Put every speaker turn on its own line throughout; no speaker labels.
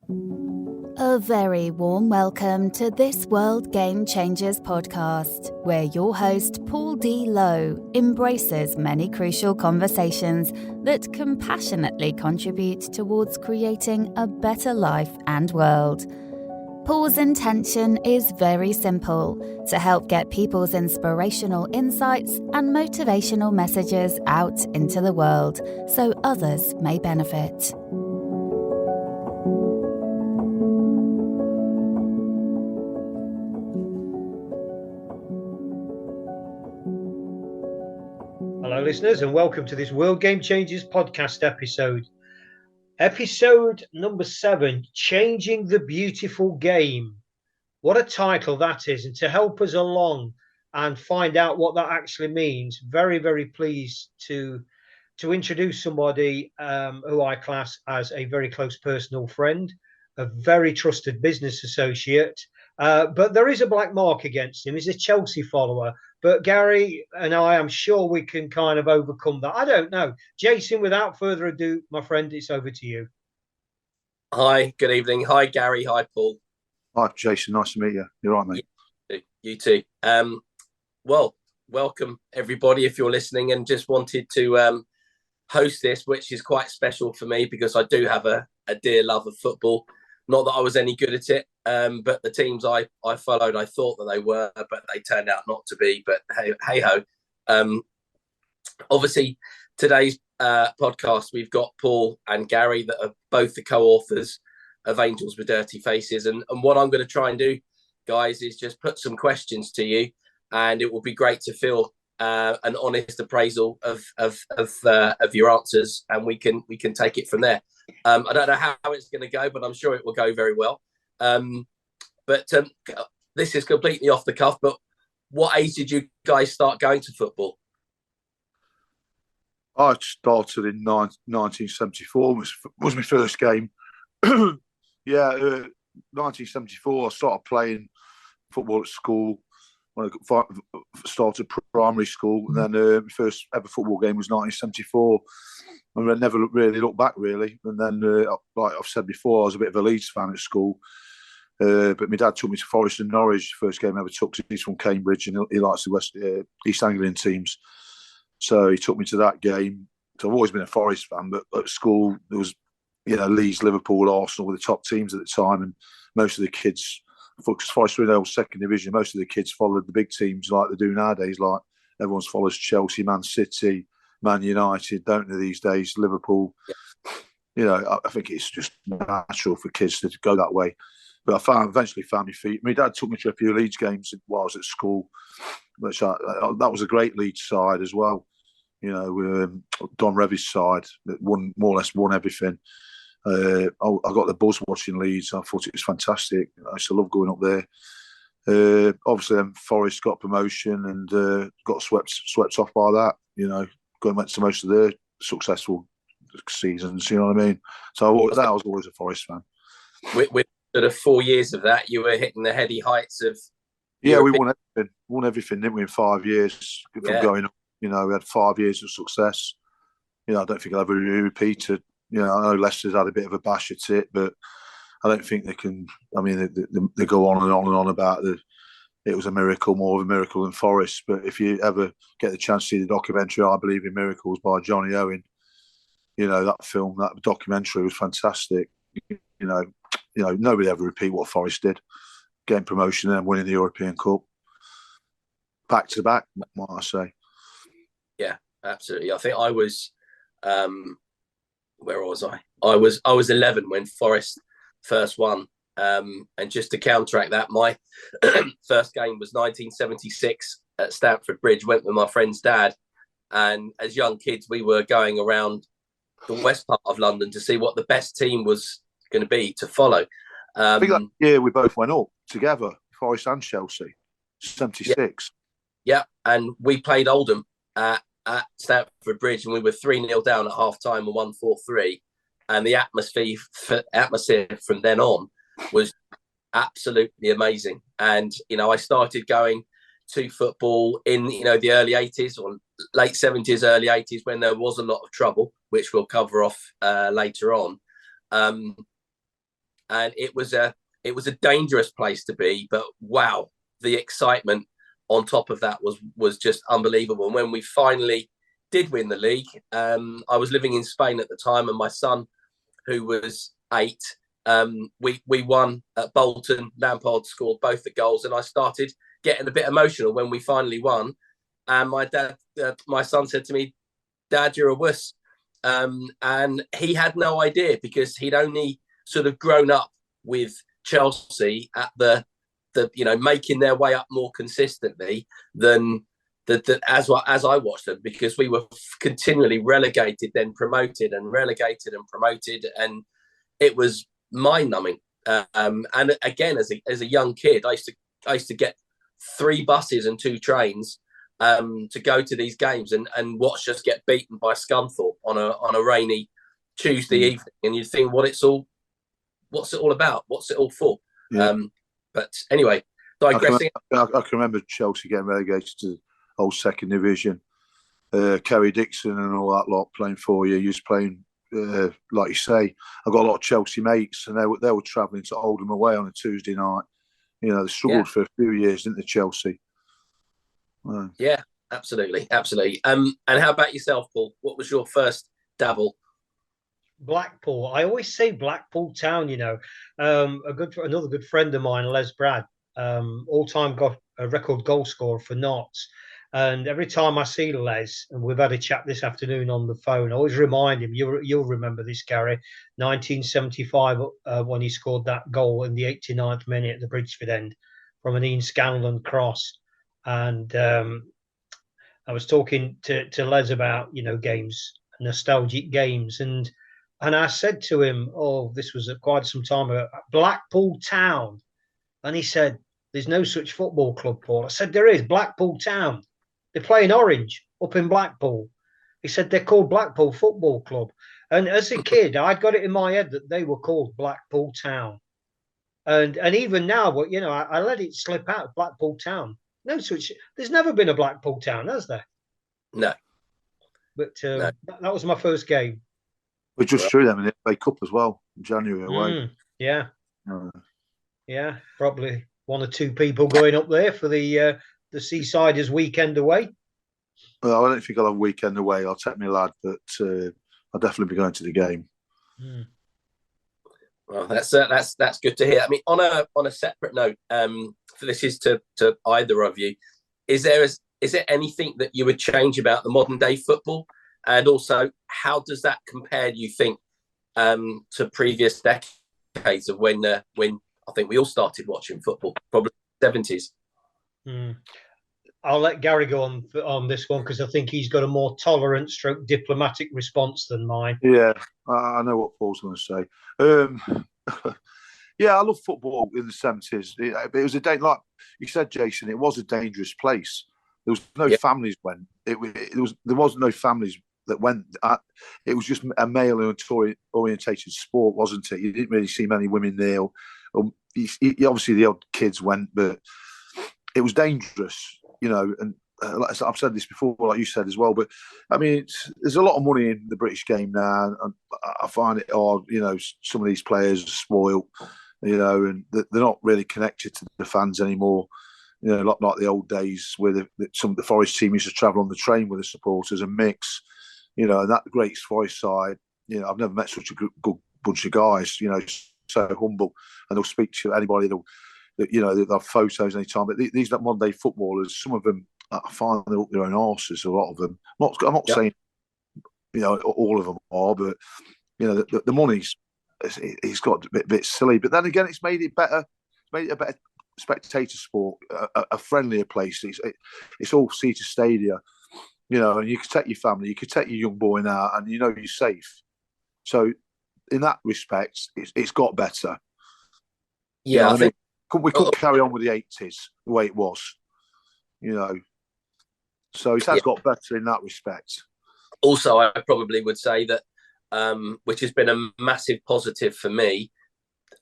A very warm welcome to This World Game Changers podcast, where your host, Paul D. Lowe, embraces many crucial conversations that compassionately contribute towards creating a better life and world. Paul's intention is very simple: to help get people's inspirational insights and motivational messages out into the world so others may benefit.
Hello, listeners, and welcome to this World Game Changers podcast episode. Episode number 7, Changing the Beautiful Game. What a title that is. And to help us along and find out what that actually means, very, very pleased to introduce somebody who I class as a very close personal friend, a very trusted business associate. But there is a black mark against him. He's a Chelsea follower. But Gary and I am sure we can kind of overcome that. I don't know. Jason, without further ado, my friend, it's over to you.
Hi, good evening. Hi, Gary. Hi, Paul.
Hi, Jason. Nice to meet you. You're right, mate.
You too. Well, welcome, everybody, if you're listening, and just wanted to host this, which is quite special for me because I do have a dear love of football. Not that I was any good at it, but the teams I followed, I thought that they were, but they turned out not to be. But hey-ho. Obviously, today's podcast, we've got Paul and Gary that are both the co-authors of Angels with Dirty Faces. And what I'm going to try and do, guys, is just put some questions to you, and it will be great to feel an honest appraisal of your answers, and we can take it from there. I don't know how it's going to go, but I'm sure it will go very well. But this is completely off the cuff, but what age did you guys start going to football?
I started in 1974, was my first game. 1974, I started playing football at school when I started primary school. And then my first ever football game was 1974. And I never really looked back, really. And then, like I've said before, I was a bit of a Leeds fan at school. But my dad took me to Forest and Norwich, first game I ever took. He's from Cambridge and he likes the East Anglian teams. So he took me to that game. So I've always been a Forest fan, but at school there was, Leeds, Liverpool, Arsenal were the top teams at the time, and most of the kids, because Forest were in the second division, most of the kids followed the big teams like they do nowadays. Like everyone follows Chelsea, Man City, Man United, don't they these days? Liverpool. I think it's just natural for kids to go that way. But I eventually found my feet. My dad took me to a few Leeds games while I was at school, which that was a great Leeds side as well. Don Revy's side that more or less won everything. I got the buzz watching Leeds. I thought it was fantastic. I used to love going up there. Obviously, then Forest got promotion and got swept off by that. Went to most of their successful seasons. You know what I mean? So I was always a Forest fan.
With sort of 4 years of that, you were hitting the heady heights of.
Yeah, we won everything. Won everything, didn't we? In 5 years from going up. We had 5 years of success. I don't think I'll ever repeat it. I know Leicester's had a bit of a bash at it, but I don't think they can. I mean, they go on and on and on about it was a miracle, more of a miracle than Forest. But if you ever get the chance to see the documentary, I Believe in Miracles by Johnny Owen, that film, that documentary was fantastic. Nobody ever repeat what Forest did, getting promotion and winning the European Cup. Back to back, might I say.
Yeah, absolutely. I think I was, where was I? I was 11 when Forest first won. And just to counteract that, my first game was 1976 at Stamford Bridge. Went with my friend's dad. And as young kids, we were going around the west part of London to see what the best team was going to be to follow.
I think that year we both went up together, Forest and Chelsea, 76.
Yeah, and we played Oldham at Stamford Bridge, and we were 3-0 down at half-time and won 4-3. And the atmosphere from then on was absolutely amazing. And, I started going to football in, the early 80s or late 70s, early 80s, when there was a lot of trouble, which we'll cover off later on. and it was a dangerous place to be. But wow, the excitement on top of that was just unbelievable. And when we finally did win the league, I was living in Spain at the time, and my son, who was 8, we won at Bolton. Lampard scored both the goals, and I started getting a bit emotional when we finally won. And my son said to me, "Dad, you're a wuss." And he had no idea, because he'd only sort of grown up with Chelsea at the making their way up more consistently than as I watched them, because we were continually relegated, then promoted, and relegated and promoted, and it was mind-numbing. And again, as a young kid, I used to get 3 buses and 2 trains to go to these games and watch us get beaten by Scunthorpe on a rainy Tuesday evening, and you'd think, what's it all about? What's it all for?
Yeah.
But anyway, digressing.
I can remember Chelsea getting relegated to old second division. Kerry Dixon and all that lot playing for you. You was playing, like you say. I got a lot of Chelsea mates, and they were travelling to Oldham away on a Tuesday night. You know, they struggled for a few years, didn't they, Chelsea?
Yeah, absolutely. And how about yourself, Paul? What was your first dabble?
Blackpool. I always say Blackpool Town. Another good friend of mine, Les Brad, all-time record goal scorer for Notts. And every time I see Les, and we've had a chat this afternoon on the phone, I always remind him, you'll remember this, Gary, 1975, when he scored that goal in the 89th minute at the Bridgeford end from an Ian Scanlon cross. And I was talking to Les about, games, nostalgic games. And I said to him, this was quite some time ago, Blackpool Town. And he said, "There's no such football club, Paul." I said, "There is, Blackpool Town. They play in Orange up in Blackpool." He said, "They're called Blackpool Football Club." And as a kid, I'd got it in my head that they were called Blackpool Town. And even now, but I let it slip out, Blackpool Town. No such. There's never been a Blackpool Town, has there?
No.
But no. That was my first game.
We just threw them in the FA Cup as well in January away.
Yeah. Yeah, probably 1 or 2 people going up there for the Seasiders weekend away.
Well, I don't think I'll have a weekend away. I'll take my lad, but I'll definitely be going to the game.
Well, that's good to hear. I mean, on a separate note, for this is to either of you, is there anything that you would change about the modern day football, and also how does that compare, do you think, to previous decades of when I think we all started watching football, probably the 70s?
I'll let Gary go on this one, because I think he's got a more tolerant stroke diplomatic response than mine.
Yeah, I know what Paul's going to say. Yeah, I love football in the 70s. It was like you said, Jason, it was a dangerous place. There was no families went. There wasn't no families that went. It was just a male-orientated sport, wasn't it? You didn't really see many women there. Obviously, the old kids went, but it was dangerous, and I've said this before, like you said as well, but I mean, there's a lot of money in the British game now, and I find it odd, some of these players are spoiled, and they're not really connected to the fans anymore, like the old days where some of the Forest team used to travel on the train with the supporters and mix, and that great Forest side, I've never met such a good bunch of guys, so humble, and they'll speak to anybody. They'll have photos anytime. But these modern day footballers, some of them, I find they're up their own arses. A lot of them. I'm not saying all of them are, but the money's it's got a bit silly. But then again, it's made it better. It's made it a better spectator sport, a friendlier place. It's all seated stadia, and you can take your family, you can take your young boy now, and you're safe. So in that respect, it's got better.
Yeah, I think
we couldn't carry on with the 80s the way it was, So it has got better in that respect.
Also, I probably would say that, which has been a massive positive for me.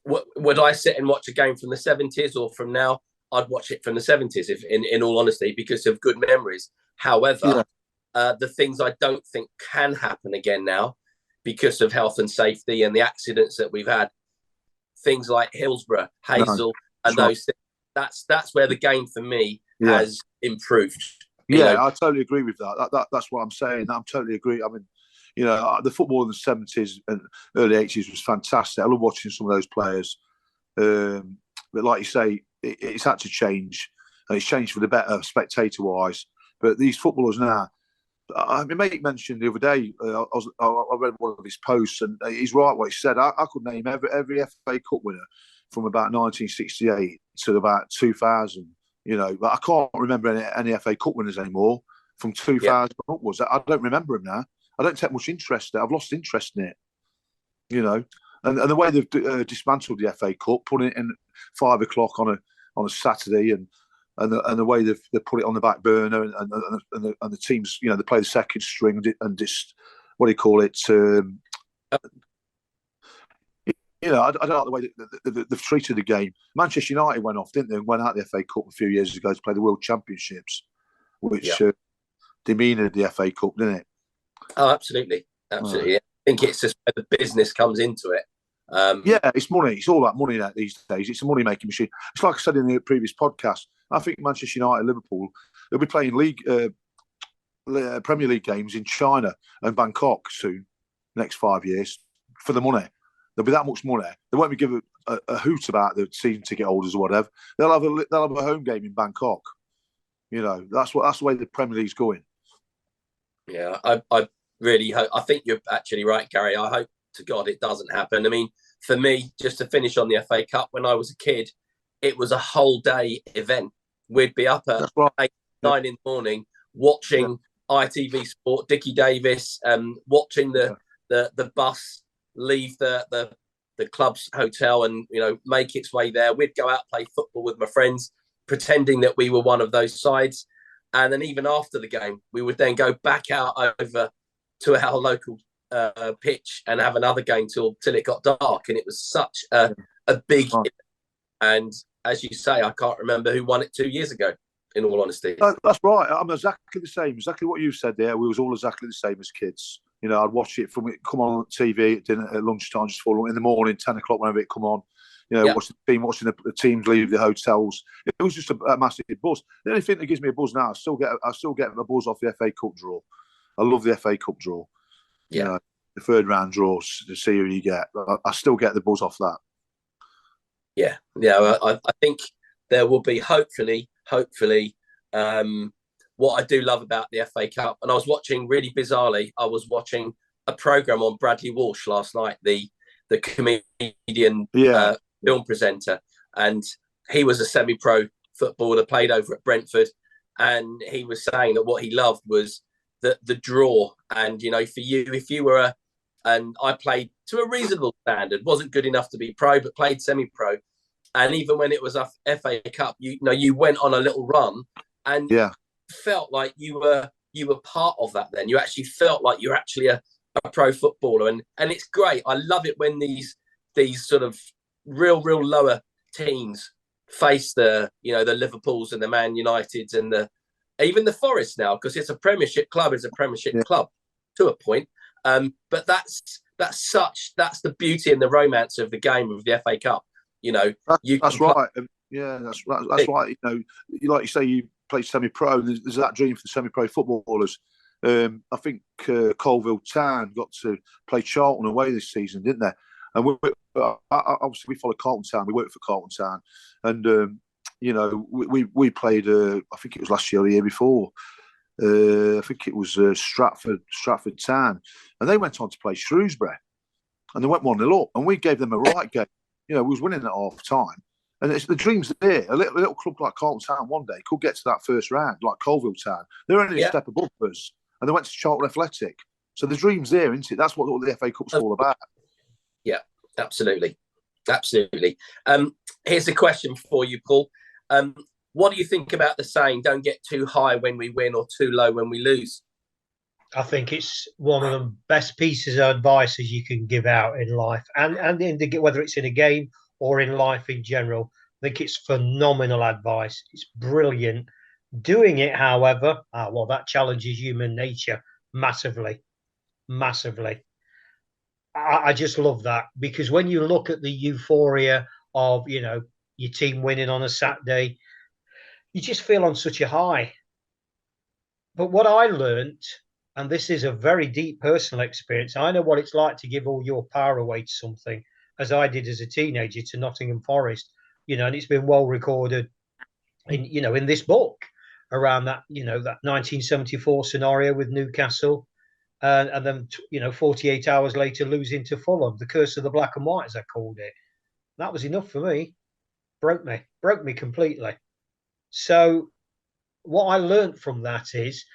Would I sit and watch a game from the 70s or from now? I'd watch it from the 70s, if in all honesty, because of good memories. However, the things I don't think can happen again now, because of health and safety and the accidents that we've had, things like Hillsborough,
No,
Hazel, and
right.
those things. That's where the game for me has improved.
Yeah, I totally agree with that. That's what I'm saying. I totally agree. I mean, the football in the 70s and early 80s was fantastic. I love watching some of those players. But like you say, it's had to change. And it's changed for the better, spectator-wise. But these footballers now, my mate mentioned the other day, I read one of his posts, and he's right what he said. I could name every FA Cup winner from about 1968 to about 2000. But I can't remember any FA Cup winners anymore from 2000 upwards. I don't remember them now. I don't take much interest in it. I've lost interest in it. And the way they've dismantled the FA Cup, putting it in 5 o'clock on a Saturday, and the way they've put it on the back burner, and the teams, they play the second string and just, what do you call it? I don't like the way they've treated the game. Manchester United went off, didn't they? Went out the FA Cup a few years ago to play the World Championships, which demeaned the FA Cup, didn't it?
Oh, absolutely. Absolutely. Right. I think it's just where the business comes into it.
It's money. It's all about money these days. It's a money-making machine. It's like I said in the previous podcast. I think Manchester United, Liverpool, they'll be playing Premier League games in China and Bangkok soon, next 5 years, for the money. There'll be that much money. They won't be given a hoot about the season ticket holders or whatever. They'll have a home game in Bangkok. That's the way the Premier League's going.
Yeah, I really hope. I think you're actually right, Gary. I hope to God it doesn't happen. I mean, for me, just to finish on the FA Cup, when I was a kid, it was a whole day event. We'd be up at 8, 9 in the morning watching ITV Sport, Dickie Davis, watching the bus leave the club's hotel and make its way there. We'd go out play football with my friends, pretending that we were one of those sides. And then even after the game, we would then go back out over to our local pitch and have another game till it got dark. And it was such a big event. And as you say, I can't remember who won it 2 years ago, in all honesty.
That's right. I'm exactly the same. Exactly what you said there. We was all exactly the same as kids. I'd watch it from it come on TV at dinner at lunchtime, just in the morning, 10 o'clock, whenever it come on. Watching the teams leave the hotels. It was just a massive buzz. The only thing that gives me a buzz now, I still get a buzz off the FA Cup draw. I love the FA Cup draw. The third round draws to see who you get. I still get the buzz off that.
Yeah. I think there will be hopefully. What I do love about the FA Cup, and I was watching really bizarrely. I was watching a program on Bradley Walsh last night, the comedian. Film presenter, and he was a semi-pro footballer, played over at Brentford, and he was saying that what he loved was the draw. And for you, if you were and I played to a reasonable standard, wasn't good enough to be pro, but played semi-pro, and even when it was a FA Cup, you went on a little run and felt like you were part of that. Then you actually felt like you're actually a pro footballer, and it's great. I love it when these sort of real lower teams face the Liverpools and the Man Uniteds and even the Forest now, because it's a Premiership club. It's a Premiership club to a point, but that's the beauty and the romance of the game of the FA Cup. That's
right. Yeah, that's right. Like you say, you play semi-pro. There's that dream for the semi-pro footballers. I think Colville Town got to play Charlton away this season, didn't they? And obviously we follow Carlton Town. We work for Carlton Town, and we played. I think it was last year or the year before. I think it was Stratford Town, and they went on to play Shrewsbury, and they went 1-0 up, and we gave them a right game. We was winning at half time, and it's the dreams there. A little club like Carlton Town one day could get to that first round, like Colville Town. They're only a step above us, and they went to Charlton Athletic. So the dream's there, isn't it? That's what the FA Cup's all about.
Yeah, absolutely. Here's a question for you, Paul. What do you think about the saying, don't get too high when we win or too low when we lose?
I think it's one of the best pieces of advice you can give out in life, and whether it's in a game or in life in general. I think it's phenomenal advice. It's brilliant. Doing it, however, that challenges human nature massively. I just love that, because when you look at the euphoria of, your team winning on a Saturday, you just feel on such a high. But what I learned, and this is a very deep personal experience, I know what it's like to give all your power away to something, as I did as a teenager to Nottingham Forest, and it's been well recorded in this book around that, that 1974 scenario with Newcastle. And then, 48 hours later, losing to Fulham, the curse of the black and white, as I called it. That was enough for me. Broke me completely. So what I learned from that is,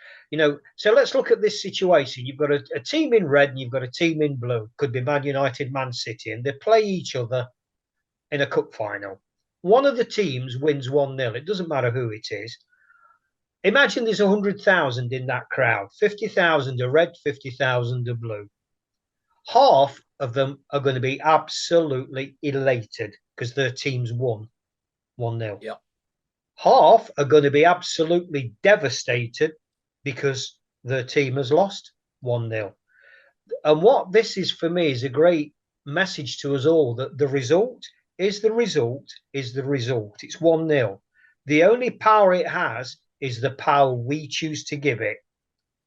so let's look at this situation. You've got a team in red and you've got a team in blue. Could be Man United, Man City, and they play each other in a cup final. One of the teams wins 1-0. It doesn't matter who it is. Imagine there's 100,000 in that crowd. 50,000 are red, 50,000 are blue. Half of them are going to be absolutely elated because their team's won 1-0.
Yeah.
Half are going to be absolutely devastated because their team has lost 1-0. And what this is for me is a great message to us all, that the result is the result is the result. It's 1-0. The only power it has is the power we choose to give it.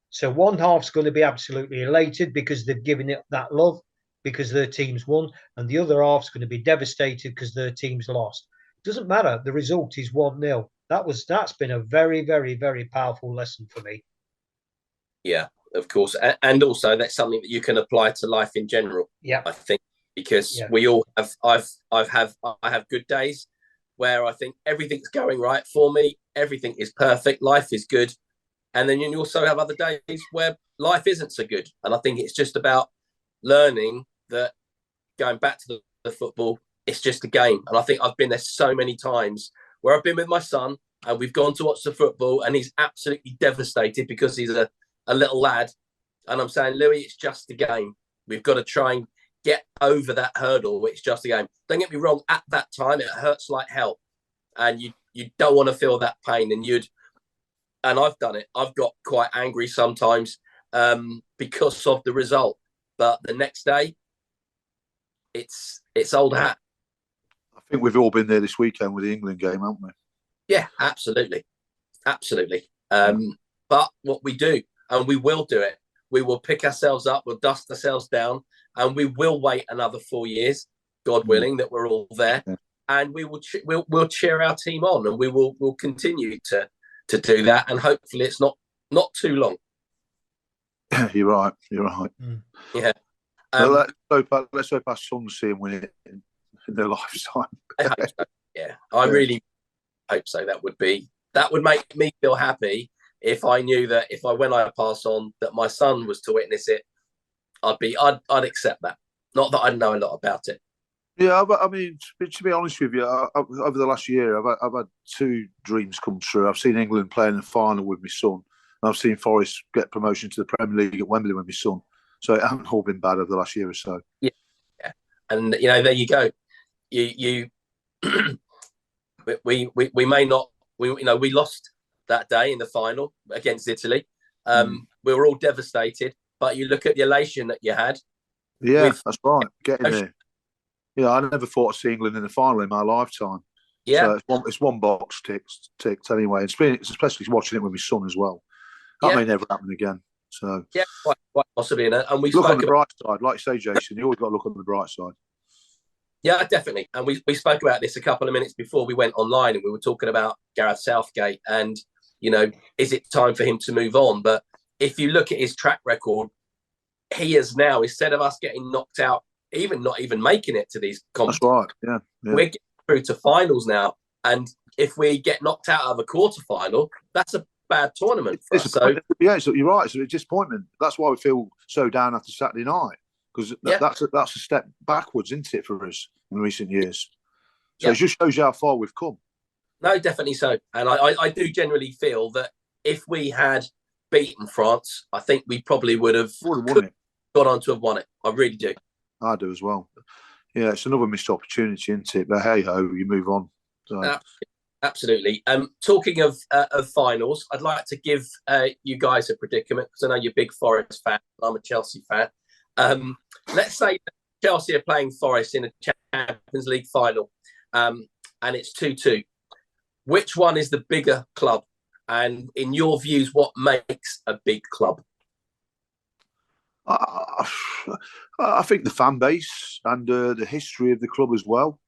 So one half's going to be absolutely elated because they've given it that love because their team's won, and the other half's going to be devastated because their team's lost. It doesn't matter. The result is 1-0. That's been a very, very, very powerful lesson for me.
Yeah, of course, and also that's something that you can apply to life in general.
Yeah,
I think, because we all have. I have good days where I think everything's going right for me. Everything is perfect. Life is good. And then you also have other days where life isn't so good. And I think it's just about learning that, going back to the football, it's just a game. And I think I've been there so many times where I've been with my son and we've gone to watch the football and he's absolutely devastated because he's a little lad. And I'm saying, Louis, it's just a game. We've got to try and get over that hurdle. It's just a game. Don't get me wrong. At that time, it hurts like hell. And you don't want to feel that pain. And I've done it. I've got quite angry sometimes because of the result. But the next day, it's old hat.
I think we've all been there this weekend with the England game, haven't we?
Yeah, absolutely. But what we do, and we will do it, we will pick ourselves up, we'll dust ourselves down, and we will wait another 4 years, God willing, that we're all there. Yeah. And we will we'll cheer our team on, and we'll continue to do that, and hopefully it's not too long.
You're right.
Yeah.
Let's hope our sons see him win it in their lifetime.
I hope so. Yeah, I really hope so. That would make me feel happy if I knew that when I pass on, that my son was to witness it. I'd accept that. Not that I know a lot about it.
Yeah, but I mean, to be honest with you, over the last year, I've had two dreams come true. I've seen England play in the final with my son, and I've seen Forest get promotion to the Premier League at Wembley with my son. So it hasn't all been bad over the last year or so.
Yeah, and there you go. We may not. We lost that day in the final against Italy. We were all devastated, but you look at the elation that you had.
Yeah, that's right. Getting there. Yeah, I never thought I'd see England in the final in my lifetime.
Yeah,
so it's one box ticked anyway. It's especially watching it with my son as well. That may never happen again. So
yeah, quite possibly. And we
look on the bright side, like you say, Jason. You always got to look on the bright side.
Yeah, definitely. And we spoke about this a couple of minutes before we went online, and we were talking about Gareth Southgate and, is it time for him to move on? But if you look at his track record, he has now, instead of us getting knocked out, not even making it to these competitions.
That's right. Yeah.
We're getting through to finals now. And if we get knocked out of a quarterfinal, that's a bad tournament for us.
So you're right. It's a disappointment. That's why we feel so down after Saturday night, because that's a step backwards, isn't it, for us in recent years? So it just shows you how far we've come. No,
definitely so. And I do generally feel that if we had beaten France, I think we probably would have gone on to have won it. I really do.
I do as well. Yeah, it's another missed opportunity, isn't it? But hey ho, you move on. So.
Absolutely. Talking of finals, I'd like to give you guys a predicament, because I know you're a big Forest fan. I'm a Chelsea fan. Let's say that Chelsea are playing Forest in a Champions League final, and it's 2-2. Which one is the bigger club? And in your views, what makes a big club?
I think the fan base and the history of the club as well.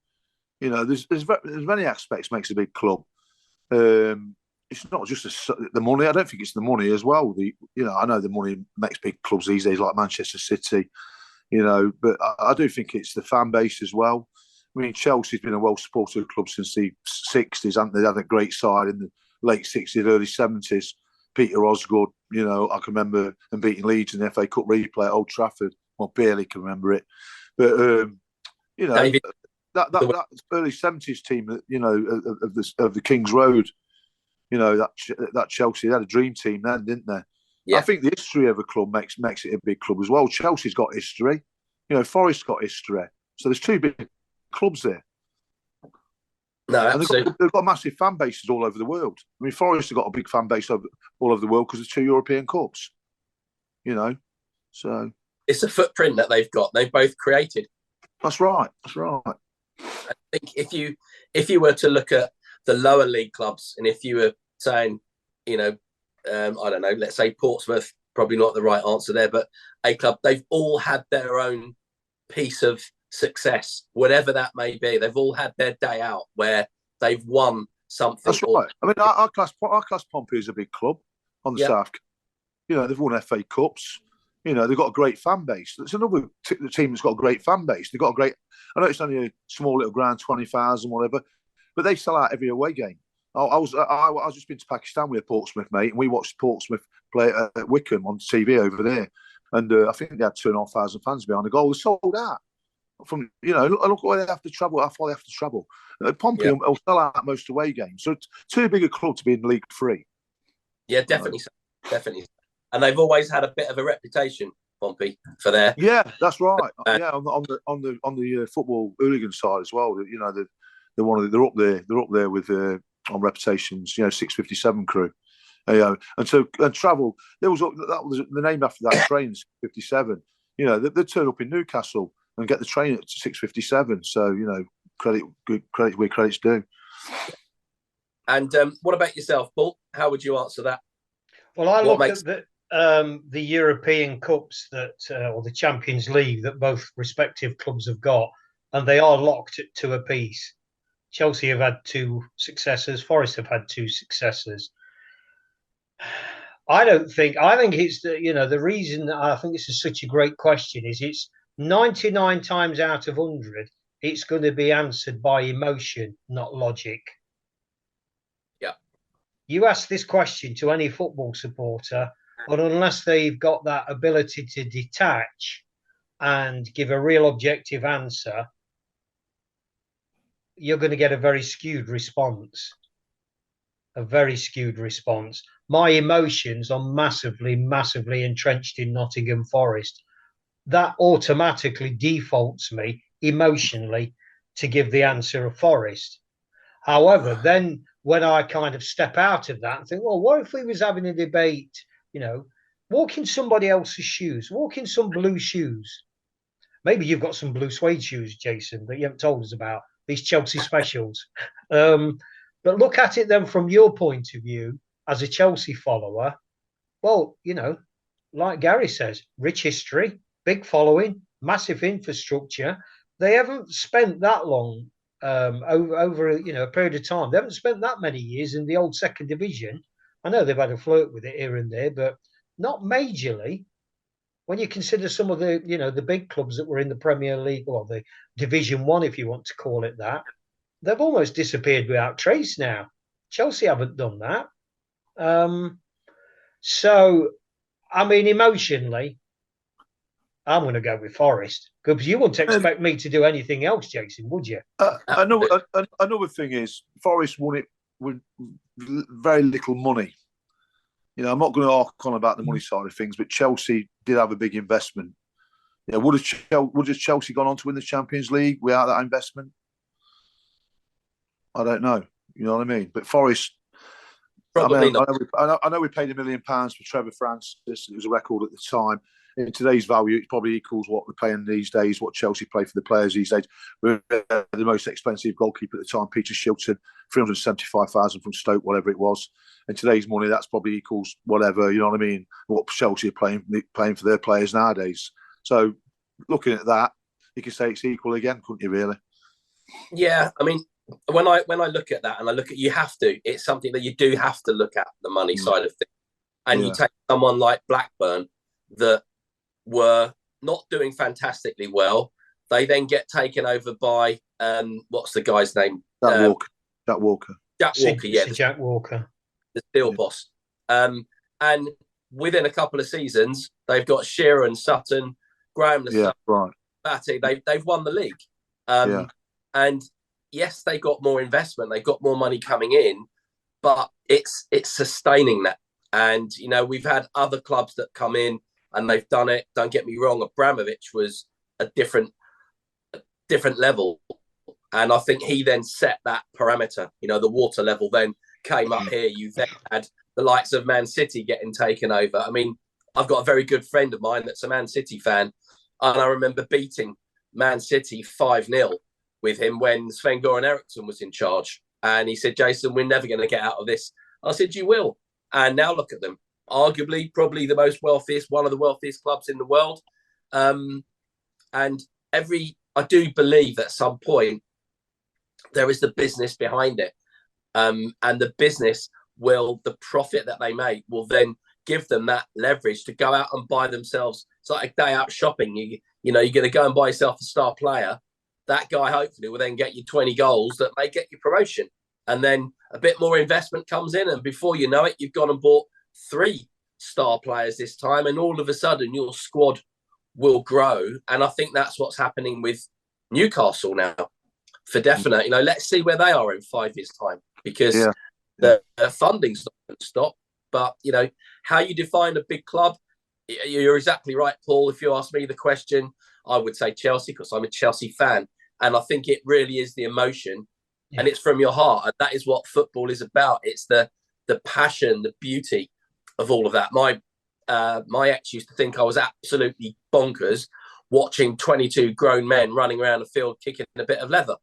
You know, there's many aspects makes a big club. It's not just the money. I don't think it's the money as well. I know the money makes big clubs these days, like Manchester City. You know, but I do think it's the fan base as well. I mean, Chelsea's been a well-supported club since the 60s, haven't they? They had a great side in the late 60s, early 70s. Peter Osgood, you know, I can remember them beating Leeds in the FA Cup replay at Old Trafford. Well, barely can remember it. But, you know, David, that early 70s team, you know, of the King's Road, you know, that Chelsea, they had a dream team then, didn't they? Yeah. I think the history of a club makes it a big club as well. Chelsea's got history. You know, Forest's got history. So there's two big clubs there.
No, absolutely.
They've got massive fan bases all over the world. I mean, Forest have got a big fan base all over the world because there's 2 European Cups. You know, so
it's a footprint that they've got. They've both created.
That's right. That's right.
I think if you were to look at the lower league clubs, and if you were saying, you know, I don't know, let's say Portsmouth, probably not the right answer there, but a club, they've all had their own piece of success, whatever that may be. They've all had their day out where they've won something.
That's right. I mean, our class Pompey is a big club on the South. You know, they've won FA Cups. You know, they've got a great fan base. There's another team that's got a great fan base. They've got a great. I know it's only a small little ground, 20,000, whatever, but they sell out every away game. I was just been to Pakistan with a Portsmouth mate, and we watched Portsmouth play at Wickham on TV over there, and I think they had 2,500 fans behind the goal. They sold out. From, you know, look where they have to travel, how far they have to travel. Pompey will sell out most away games. So it's too big a club to be in League 3.
Yeah, definitely. Definitely. And they've always had a bit of a reputation, Pompey, for their.
Yeah, that's right. On the football hooligan side as well. You know, they're up there. They're up there with on reputations. You know, 657 crew. And travel. That was the name after that train, 657. You know, they turn up in Newcastle and get the train at 6:57. So, you know, credit where credit's due.
And what about yourself, Paul? How would you answer that?
Well, I look at the European Cups or the Champions League that both respective clubs have got, and they are locked at 2 apiece. Chelsea have had 2 successors. Forest have had 2 successors. I think it's the reason that I think this is such a great question is it's 99 times out of 100, it's going to be answered by emotion, not logic.
Yeah.
You ask this question to any football supporter, but unless they've got that ability to detach and give a real objective answer, you're going to get a very skewed response. My emotions are massively, massively entrenched in Nottingham Forest. That automatically defaults me emotionally to give the answer of Forest. However, then when I kind of step out of that and think, well, what if we was having a debate, you know, walk in somebody else's shoes, walk in some blue shoes. Maybe you've got some blue suede shoes, Jason, that you haven't told us about, these Chelsea specials. But look at it then from your point of view as a Chelsea follower. Well, you know, like Gary says, rich history, big following, massive infrastructure. They haven't spent that long over a period of time. They haven't spent that many years in the old second division. I know they've had a flirt with it here and there, but not majorly. When you consider some of the big clubs that were in the Premier League or the Division 1, if you want to call it that, they've almost disappeared without trace now. Chelsea haven't done that. So, I mean, emotionally, I'm going to go with Forest because you wouldn't expect me to do anything else, Jason, would you?
Another thing is Forest won it with very little money. You know, I'm not going to arc on about the money side of things, but Chelsea did have a big investment. Yeah, would have Chelsea gone on to win the Champions League without that investment? I don't know. You know what I mean? But Forest,
probably
not. I know we paid £1 million for Trevor Francis. It was a record at the time. in today's value, it probably equals what we're paying these days, what Chelsea play for the players these days. We're the most expensive goalkeeper at the time, Peter Shilton, 375,000 from Stoke, whatever it was. In today's money, that's probably equals whatever, you know what I mean, what Chelsea are playing for their players nowadays. So looking at that, you can say it's equal again, couldn't you, really?
Yeah, I mean, when I look at that, and I look at, you have to, it's something that you do have to look at, the money side of things. And you take someone like Blackburn that were not doing fantastically well. They then get taken over by what's the guy's name?
Jack Walker.
Jack Walker, yeah.
Jack Walker.
The steel boss. And within a couple of seasons, they've got Shearer and Sutton, Graham Batty. They've won the league. And yes, they got more investment. They got more money coming in, but it's sustaining that. And, you know, we've had other clubs that come in and they've done it. Don't get me wrong. Abramovich was a different level. And I think he then set that parameter. You know, the water level then came up here. You then had the likes of Man City getting taken over. I mean, I've got a very good friend of mine that's a Man City fan. And I remember beating Man City 5-0 with him when Sven-Göran Eriksson was in charge. And he said, Jason, we're never going to get out of this. I said, you will. And now look at them. Arguably, probably the most wealthiest, one of the wealthiest clubs in the world. And I do believe at some point there is the business behind it. And the business the profit that they make will then give them that leverage to go out and buy themselves. It's like a day out shopping. You know, you're going to go and buy yourself a star player. That guy hopefully will then get you 20 goals that may get you promotion. And then a bit more investment comes in. And before you know it, you've gone and bought 3 star players this time. And all of a sudden, your squad will grow. And I think that's what's happening with Newcastle now, for definite. You know, let's see where they are in 5 years' time, because the funding's not going to stop. But, you know, how you define a big club, you're exactly right, Paul. If you ask me the question, I would say Chelsea, because I'm a Chelsea fan. And I think it really is the emotion. And it's from your heart. And that is what football is about. It's the passion, the beauty of all of that. My ex used to think I was absolutely bonkers watching 22 grown men running around the field kicking a bit of leather.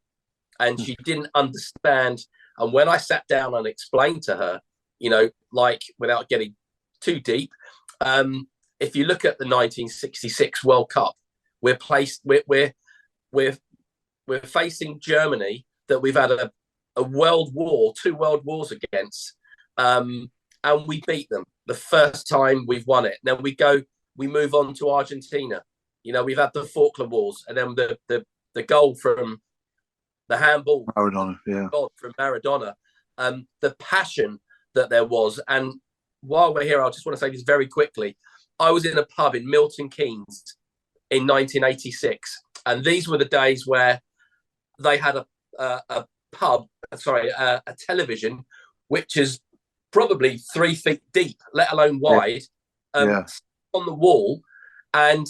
And she didn't understand. And when I sat down and explained to her, you know, like, without getting too deep, if you look at the 1966 World Cup, we're facing Germany, that we've had a world war, 2 world wars against, and we beat them the first time we've won it. Then we move on to Argentina. You know, we've had the Falkland Wars, and then the goal from the handball
Maradona,
from Maradona, the passion that there was. And while we're here, I just want to say this very quickly. I was in a pub in Milton Keynes in 1986, and these were the days where they had a television which is probably 3 feet deep, let alone wide, on the wall. And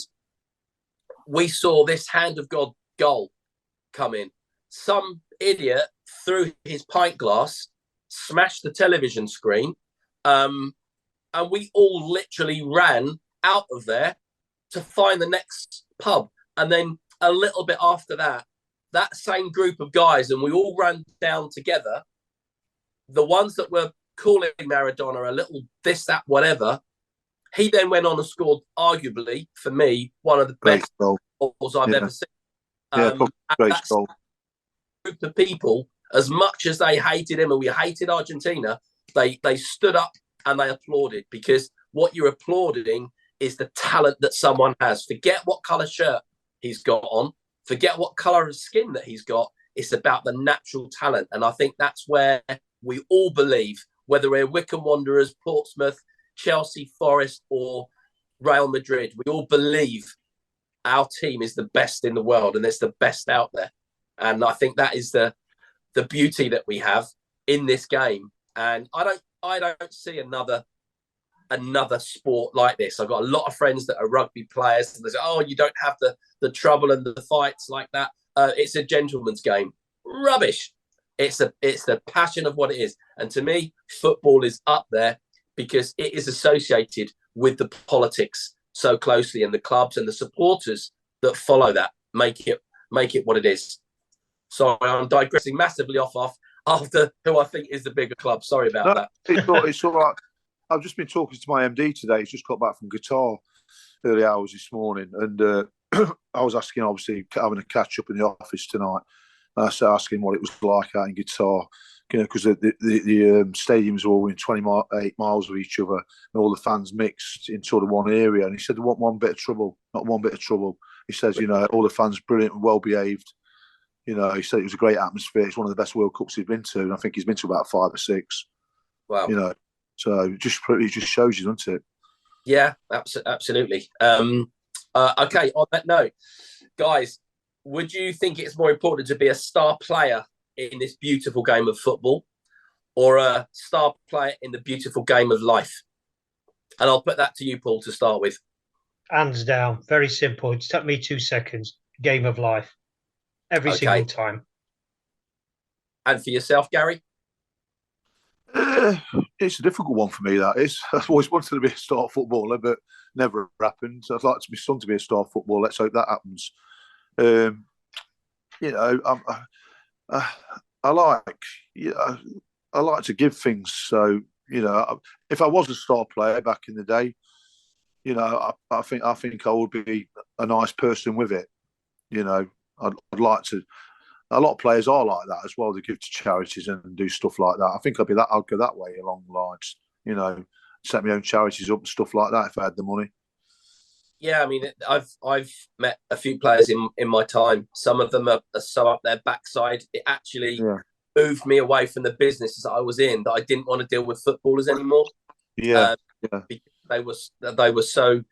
we saw this hand of God goal come in. Some idiot threw his pint glass, smashed the television screen, and we all literally ran out of there to find the next pub. And then a little bit after that same group of guys, and we all ran down together. The ones that were calling Maradona a little this, that, whatever, he then went on and scored, arguably, for me, one of the best goals I've ever seen.
Great goal.
Group of people, as much as they hated him and we hated Argentina, they stood up and they applauded, because what you're applauding is the talent that someone has. Forget what colour shirt he's got on. Forget what colour of skin that he's got. It's about the natural talent. And I think that's where we all believe, whether we're Wycombe Wanderers, Portsmouth, Chelsea, Forest, or Real Madrid, we all believe our team is the best in the world and it's the best out there. And I think that is the beauty that we have in this game. And I don't see another sport like this. I've got a lot of friends that are rugby players, and they say, "Oh, you don't have the trouble and the fights like that. It's a gentleman's game." Rubbish. It's the passion of what it is. And to me, football is up there because it is associated with the politics so closely, and the clubs and the supporters that follow that make it what it is. Sorry, I'm digressing massively off after who I think is the bigger club. Sorry about that.
It's all right. I've just been talking to my MD today. He's just got back from Qatar early hours this morning, and I was asking, obviously, having a catch up in the office tonight. And I started asking what it was like out in Qatar, because the stadiums are all in 28 miles of each other, and all the fans mixed in sort of one area. And he said there wasn't one bit of trouble, not one bit of trouble. He says, all the fans brilliant and well behaved. He said it was a great atmosphere. It's one of the best World Cups he's been to, and I think he's been to about 5 or 6.
Wow.
So it just shows you, doesn't it?
Yeah, absolutely. Okay, on that note, guys, would you think it's more important to be a star player in this beautiful game of football, or a star player in the beautiful game of life? And I'll put that to you, Paul, to start with.
Hands down, very simple. It took me 2 seconds. Game of life, every single time.
And for yourself, Gary?
It's a difficult one for me, that is. I've always wanted to be a star footballer, but never happened. So I'd like my son to be a star footballer. Let's hope that happens. I like to give things. So if I was a star player back in the day, I think I would be a nice person with it. I'd like to. A lot of players are like that as well. They give to charities and do stuff like that. I think I'd go that way along the lines. Set my own charities up and stuff like that if I had the money.
Yeah, I mean, I've met a few players in my time. Some of them are so up their backside. It actually moved me away from the businesses that I was in, that I didn't want to deal with footballers anymore.
Because
they were so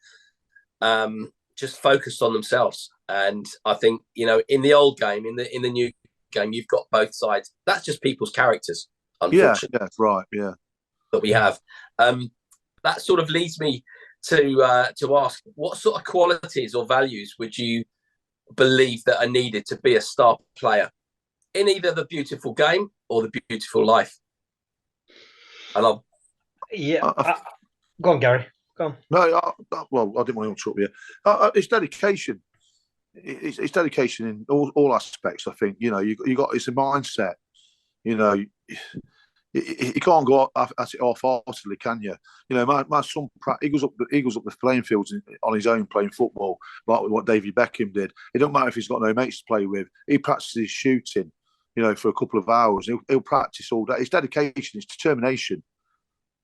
just focused on themselves. And I think, in the old game, in the new game, you've got both sides. That's just people's characters, unfortunately.
Yeah, right, yeah.
That we have. That sort of leads me to ask, what sort of qualities or values would you believe that are needed to be a star player in either the beautiful game or the beautiful life? And I'll...
Go on, Gary. Go on.
No, I didn't want to interrupt you. It's dedication. It's dedication in all aspects. I think you got it's a mindset. You can't go at it half-heartedly, can you? My son, he goes up the playing fields on his own playing football, like what David Beckham did. It don't matter if he's got no mates to play with. He practices shooting, for a couple of hours. He'll practice all day. It's dedication. It's determination.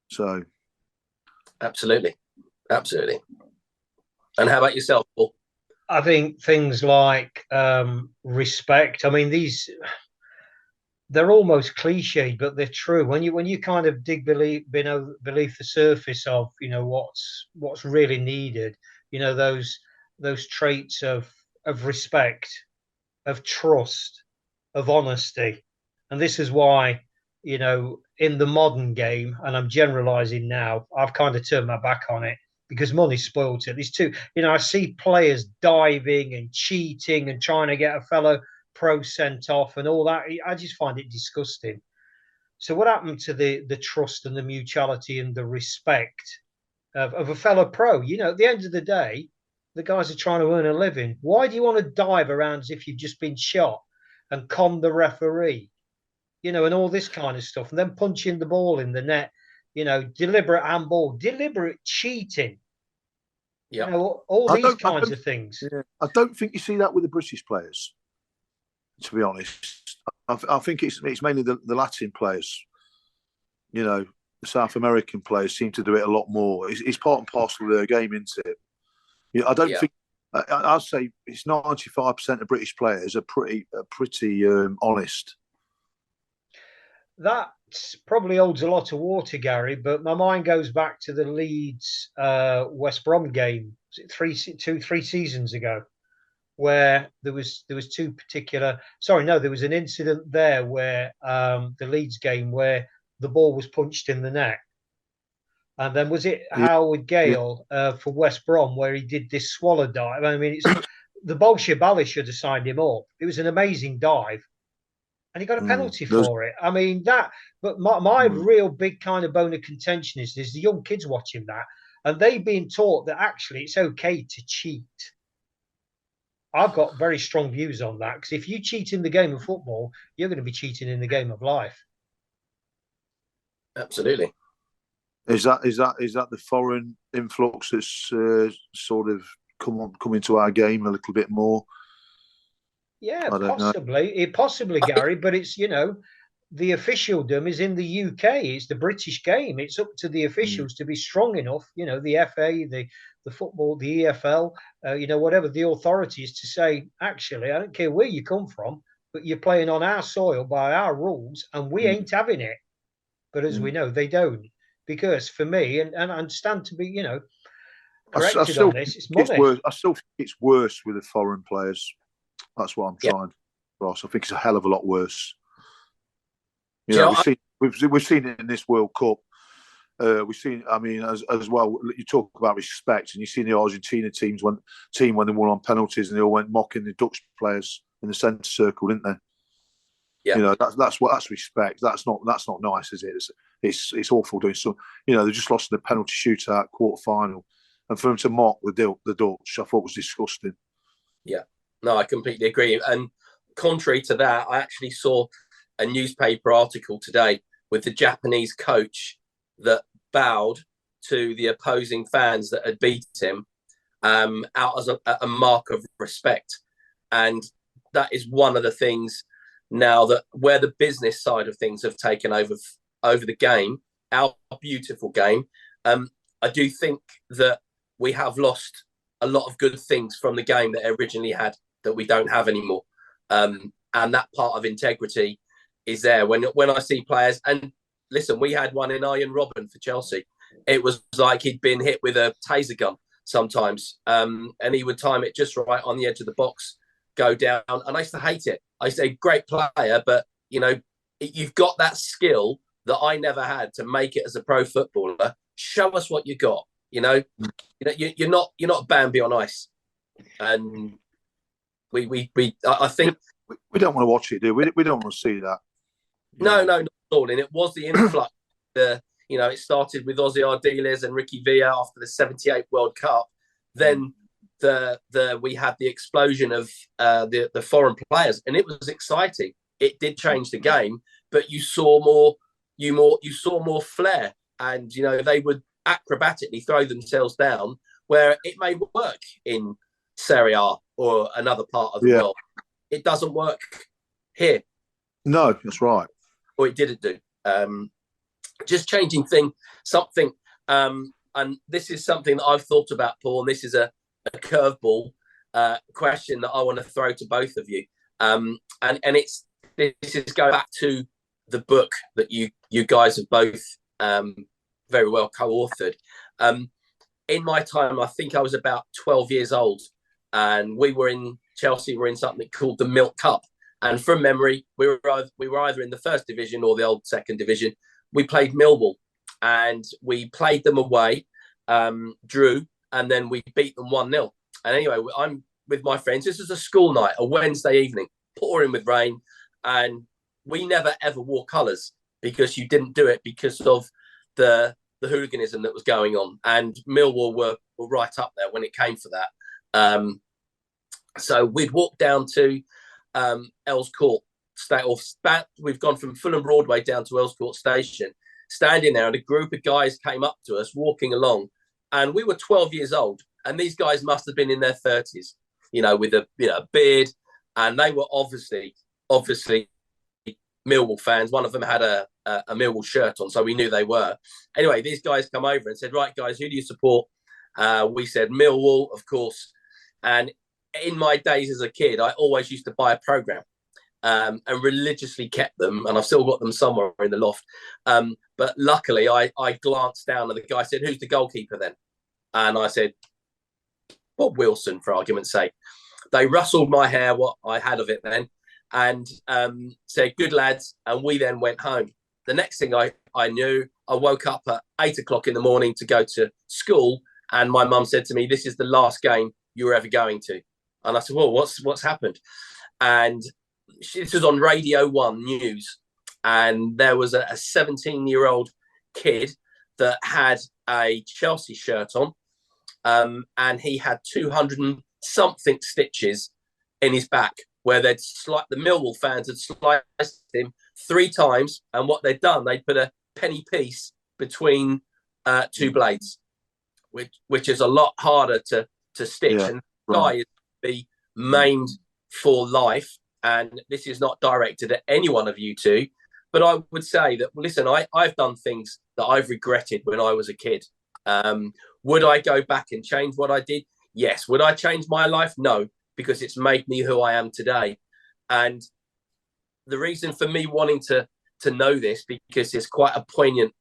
So,
absolutely. And how about yourself, Paul?
I think things like respect. I mean, they're almost cliched, but they're true. When you kind of dig beneath the surface of what's really needed, those traits of respect, of trust, of honesty, and this is why in the modern game, and I'm generalising now, I've kind of turned my back on it because money spoils it. These two, I see players diving and cheating and trying to get a fellow pro sent off and all that. I just find it disgusting. So what happened to the trust and the mutuality and the respect of a fellow pro? At the end of the day, the guys are trying to earn a living. Why do you want to dive around as if you've just been shot and con the referee? And all this kind of stuff, and then punching the ball in the net, deliberate handball, deliberate cheating.
Yeah,
all these kinds of things.
Yeah, I don't think you see that with the British players, to be honest. I think it's mainly the Latin players. The South American players seem to do it a lot more. It's part and parcel of their game, isn't it? I don't think. I'd say it's 95% of British players are pretty honest.
That probably holds a lot of water, Gary, but my mind goes back to the Leeds West Brom game. Was it 3 seasons ago, where there was two particular. Sorry, no, there was an incident there where the Leeds game where the ball was punched in the net, and then was it Howard Gale for West Brom where he did this swallow dive? I mean, the Bolshebalis should have signed him up. It was an amazing dive. And he got a penalty for it. I mean, but my real big kind of bone of contention is the young kids watching that and they've been taught that actually it's okay to cheat. I've got very strong views on that, because if you cheat in the game of football, you're going to be cheating in the game of life.
Absolutely.
Is that the foreign influx that's sort of come into our game a little bit more?
Yeah, possibly, Gary. But it's, the officialdom is in the UK. It's the British game. It's up to the officials to be strong enough. The FA, the football, the EFL, whatever the authorities, to say, actually, I don't care where you come from, but you're playing on our soil by our rules, and we ain't having it. But as we know, they don't. Because for me, and I stand to be, corrected on this, it's money.
I still think it's worse with the foreign players. That's what I'm trying, Ross. I think it's a hell of a lot worse. We've seen it in this World Cup. We've seen, as well. You talk about respect, and you see the Argentina team when they won on penalties, and they all went mocking the Dutch players in the centre circle, didn't they?
Yeah,
that's respect. That's not nice, is it? It's awful doing so. They just lost in the penalty shootout quarter final, and for them to mock the Dutch, I thought was disgusting.
Yeah, no, I completely agree. And contrary to that, I actually saw a newspaper article today with the Japanese coach that bowed to the opposing fans that had beat him out as a mark of respect. And that is one of the things now that where the business side of things have taken over the game, our beautiful game. I do think that we have lost a lot of good things from the game that it originally had that we don't have anymore. And that part of integrity is there. When I see players, and listen, we had one in Iron Robin for Chelsea. It was like he'd been hit with a taser gun sometimes, and he would time it just right on the edge of the box, go down. And I used to hate it. I say, great player, but you've got that skill that I never had to make it as a pro footballer. Show us what you got. You're not Bambi on ice, and I think
we don't want to watch it, do we? We don't want to see that.
No, not at all. And it was the influx. It started with Ozzy Ardiles and Ricky Villa after the '78 World Cup. Then we had the explosion of the foreign players, and it was exciting. It did change the game, but you saw more flair, and they would acrobatically throw themselves down where it may work in Serie A or another part of the world. It doesn't work here.
No, that's right.
Or it didn't do. Just changing something. And this is something that I've thought about, Paul, and this is a curveball question that I want to throw to both of you. And this is going back to the book that you guys have both very well co-authored. In my time, I think I was about 12 years old, and we were in Chelsea. We're in something called the Milk Cup, and from memory, we were either in the first division or the old second division. We played Millwall, and we played them away, drew, and then we beat them 1-0. And anyway, I'm with my friends. This was a school night, a Wednesday evening, pouring with rain, and we never ever wore colours because you didn't do it because of the hooliganism that was going on, and Millwall were right up there when it came for that. So we'd walk down to Earls Court we've gone from Fulham Broadway down to Earls Court Station, standing there, and a group of guys came up to us walking along, and we were 12 years old, and these guys must have been in their 30s, with a beard, and they were obviously Millwall fans. One of them had a Millwall shirt on, so we knew they were. Anyway, these guys come over and said, right, guys, who do you support? We said Millwall, of course. And in my days as a kid, I always used to buy a programme and religiously kept them, and I've still got them somewhere in the loft. But luckily, I glanced down, and the guy said, who's the goalkeeper then? And I said, Bob Wilson, for argument's sake. They rustled my hair, what I had of it then, and said, good lads, and we then went home. The next thing I knew, I woke up at 8 o'clock in the morning to go to school, and my mum said to me, this is the last game you were ever going to. And I said, well, what's happened? And this was on Radio 1 News, and there was a 17-year-old kid that had a Chelsea shirt on, and he had 200 and something stitches in his back, where the Millwall fans had sliced him 3 times, and what they'd done, they'd put a penny piece between 2 blades, which is a lot harder to stitch, and the guy is to be maimed for life. And this is not directed at any one of you two, but I would say that, listen, I've done things that I've regretted when I was a kid. Would I go back and change what I did? Yes. Would I change my life? No, because it's made me who I am today. And the reason for me wanting to know this, because it's quite a poignant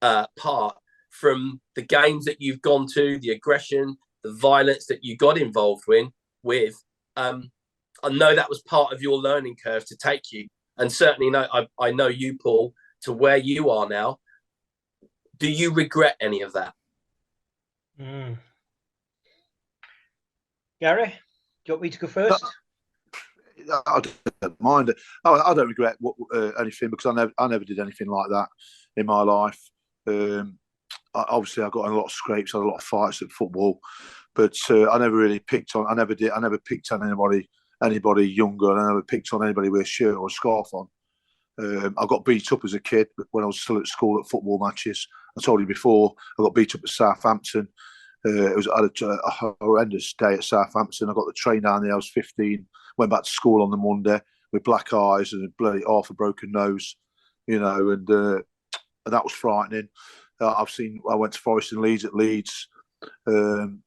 part from the games that you've gone to, the aggression, the violence that you got involved with. I know that was part of your learning curve to take you, and certainly I know you, Paul, to where you are now. Do you regret any of that?
Gary, do you want me to go first?
I don't mind it. I don't regret anything, because I never did anything like that in my life. Obviously, I got in a lot of scrapes, I had a lot of fights at football, but I never really picked on. I never picked on anybody younger. I never picked on anybody with a shirt or a scarf on. I got beat up as a kid when I was still at school at football matches. I told you before, I got beat up at Southampton. It was a horrendous day at Southampton. I got the train down there. I was 15. Went back to school on the Monday with black eyes and a bloody half a broken nose, and that was frightening. I went to Forest and Leeds at Leeds. The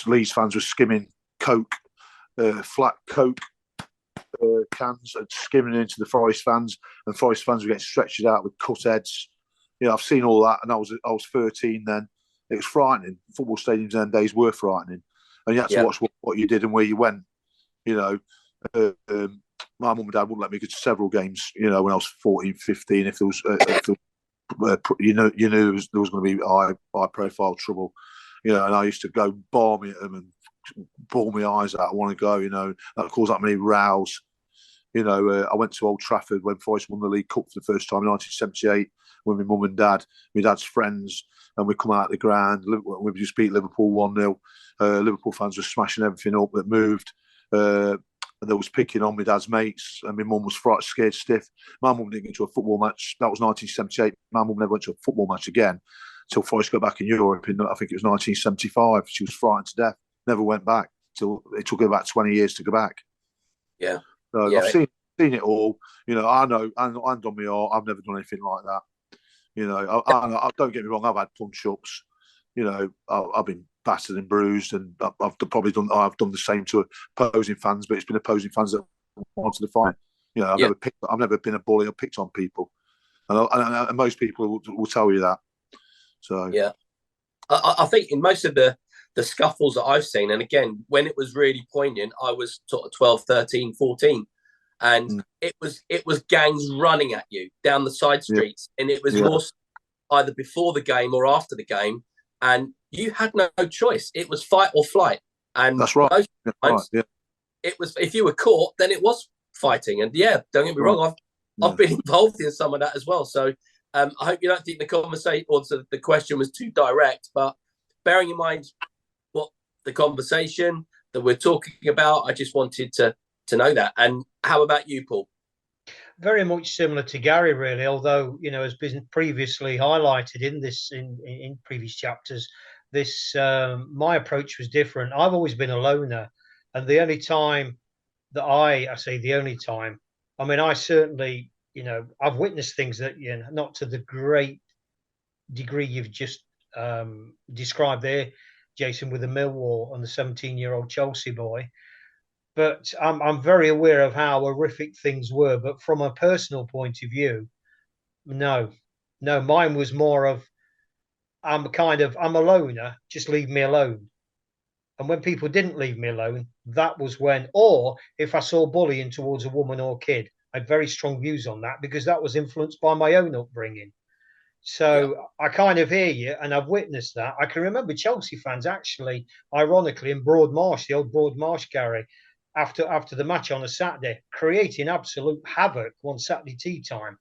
Leeds fans were skimming Coke, flat Coke cans, and skimming into the Forest fans, and Forest fans were getting stretched out with cut heads. I've seen all that, and I was 13 then. It was frightening. Football stadiums then days were frightening, and you had to watch what you did and where you went. My mum and dad wouldn't let me go to several games. When I was 14, 15, if there was, there was going to be high profile trouble. And I used to go balmy at them and bawl my eyes out. I want to go. That caused that many rows. I went to Old Trafford when Forest won the League Cup for the first time in 1978 with my mum and dad, my dad's friends, and we come out of the ground. We just beat Liverpool 1-0. Liverpool fans were smashing everything up that moved. And there was picking on my dad's mates, and my mum was scared stiff. My mum didn't get to a football match. That was 1978. My mum never went to a football match again until Forest got back in Europe in, I think it was 1975. She was frightened to death. Never went back till it took her about 20 years to go back.
Yeah.
So I've seen it all. I know, and on my heart, I've never done anything like that. I don't get me wrong. I've had punch-ups. I've been battered and bruised, and I've done the same to opposing fans, but it's been opposing fans that wanted to fight. I've never been a bully or picked on people, and most people will tell you that. So
yeah, I think in most of the scuffles that I've seen, and again, when it was really poignant, I was sort of 12, 13, 14. And it was gangs running at you down the side streets, and it was more either before the game or after the game, and you had no choice. It was fight or flight, and
that's right.
It was, if you were caught, then it was fighting. And don't get me wrong, I've been involved in some of that as well. So I hope you don't think the conversation or the question was too direct, but bearing in mind what the conversation that we're talking about, I just wanted to know that. And how about you, Paul?
Very much similar to Gary, really, although, has been previously highlighted in previous chapters, my approach was different. I've always been a loner, and the only time that I say the only time, I mean, I certainly, I've witnessed things that, not to the great degree you've just described there, Jason, with the Millwall and the 17-year-old Chelsea boy. But I'm very aware of how horrific things were. But from a personal point of view, no, mine was more of, I'm a loner, just leave me alone. And when people didn't leave me alone, that was when, or if I saw bullying towards a woman or kid, I had very strong views on that, because that was influenced by my own upbringing. So I kind of hear you, and I've witnessed that. I can remember Chelsea fans actually, ironically, in Broadmarsh, the old Broadmarsh, Gary, after the match on a Saturday, creating absolute havoc one Saturday tea time.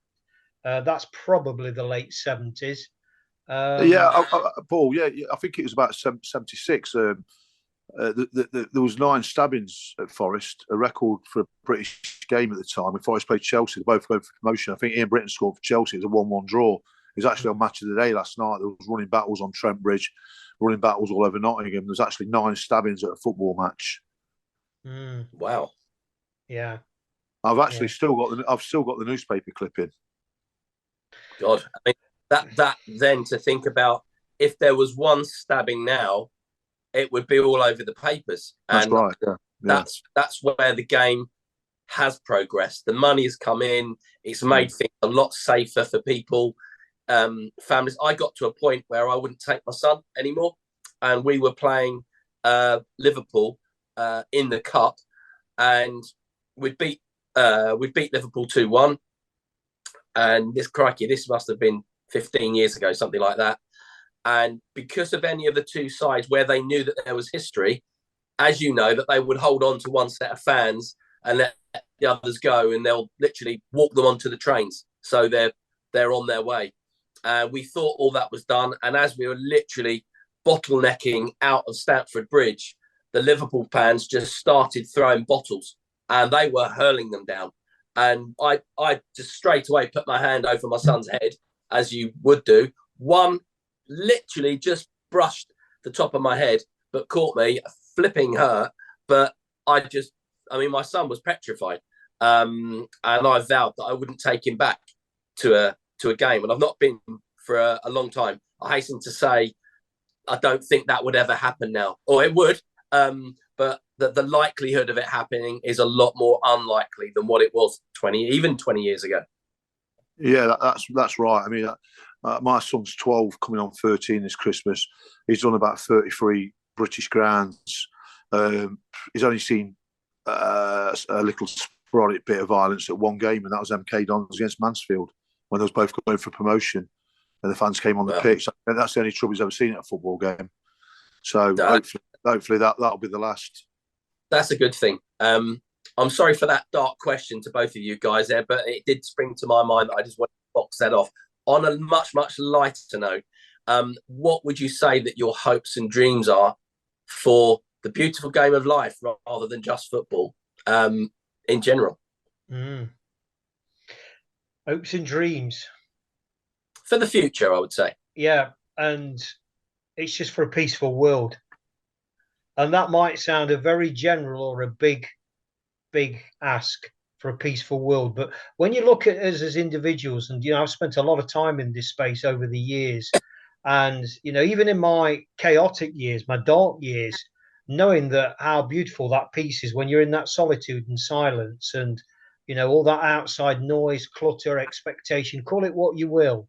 That's probably the late 70s.
Paul. Yeah, I think it was about 76. There was 9 stabbings at Forest, a record for a British game at the time. When Forest played Chelsea, they both going for promotion. I think Ian Britton scored for Chelsea. It was a 1-1 draw. It was actually on Match of the Day last night. There was running battles on Trent Bridge, running battles all over Nottingham. There's actually 9 stabbings at a football match.
Wow.
Yeah.
I've still got the newspaper clipping.
God, I mean that then to think about, if there was one stabbing now, it would be all over the papers.
That's
and
right. Yeah.
That's where the game has progressed. The money has come in. It's made things a lot safer for people, families. I got to a point where I wouldn't take my son anymore, and we were playing Liverpool in the cup, and we'd beat Liverpool 2-1. And this must have been 15 years ago, something like that. And because of any of the two sides where they knew that there was history, as you know, that they would hold on to one set of fans and let the others go, and they'll literally walk them onto the trains. So they're on their way. We thought all that was done. And as we were literally bottlenecking out of Stamford Bridge, the Liverpool fans just started throwing bottles, and they were hurling them down. And I just straight away put my hand over my son's head, as you would do. One literally just brushed the top of my head, but caught me, flipping hurt. But my son was petrified. And I vowed that I wouldn't take him back to a game. And I've not been for a long time. I hasten to say, I don't think that would ever happen now. Or it would, but the likelihood of it happening is a lot more unlikely than what it was 20 years ago.
Yeah, that's right. I mean, my son's 12, coming on 13 this Christmas. He's done about 33 British grounds. He's only seen a little sporadic bit of violence at one game, and that was MK Dons against Mansfield, when they was both going for promotion, and the fans came on the pitch. And that's the only trouble he's ever seen at a football game. So hopefully that'll be the last. That's
a good thing. I'm sorry for that dark question to both of you guys there, but it did spring to my mind that I just wanted to box that off. On a much, much lighter note, what would you say that your hopes and dreams are for the beautiful game of life, rather than just football, in general?
Hopes and dreams.
For the future, I would say.
Yeah, and it's just for a peaceful world. And that might sound a very general or a big ask for a peaceful world. But when you look at us as individuals, and, I've spent a lot of time in this space over the years, and, even in my chaotic years, my dark years, knowing that how beautiful that peace is when you're in that solitude and silence, and, all that outside noise, clutter, expectation, call it what you will.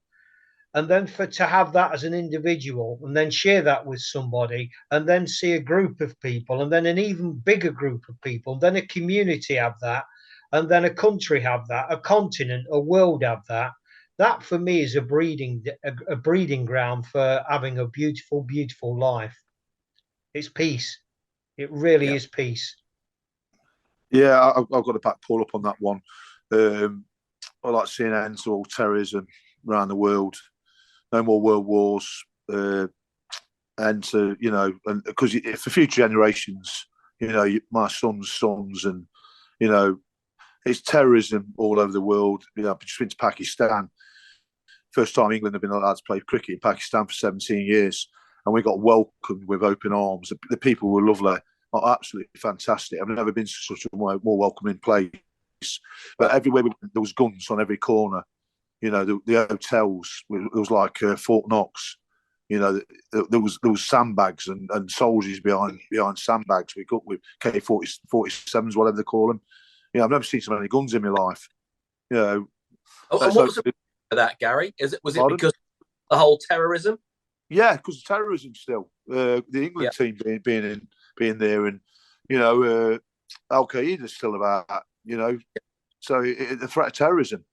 And then to have that as an individual, and then share that with somebody, and then see a group of people, and then an even bigger group of people, and then a community have that, and then a country have that, a continent, a world have that. That for me is a breeding ground for having a beautiful, beautiful life. It's peace. It really is peace.
Yeah, I've got to back Paul up on that one. I like seeing an end to all terrorism around the world. No more world wars, and to and because for future generations, my son's sons, and it's terrorism all over the world. I've just been to Pakistan. First time England have been allowed to play cricket in Pakistan for 17 years, and we got welcomed with open arms. The people were lovely, absolutely fantastic. I've never been to such a more welcoming place. But everywhere there was guns on every corner. The hotels, it was like Fort Knox. There was sandbags and soldiers behind sandbags. We got with K-47s, whatever they call them. I've never seen so many guns in my life.
And what was the reason for that, Gary? Was it because of the whole terrorism?
Yeah, because of terrorism still. The England team being there, and a.k.a. is still about that. So the threat of terrorism.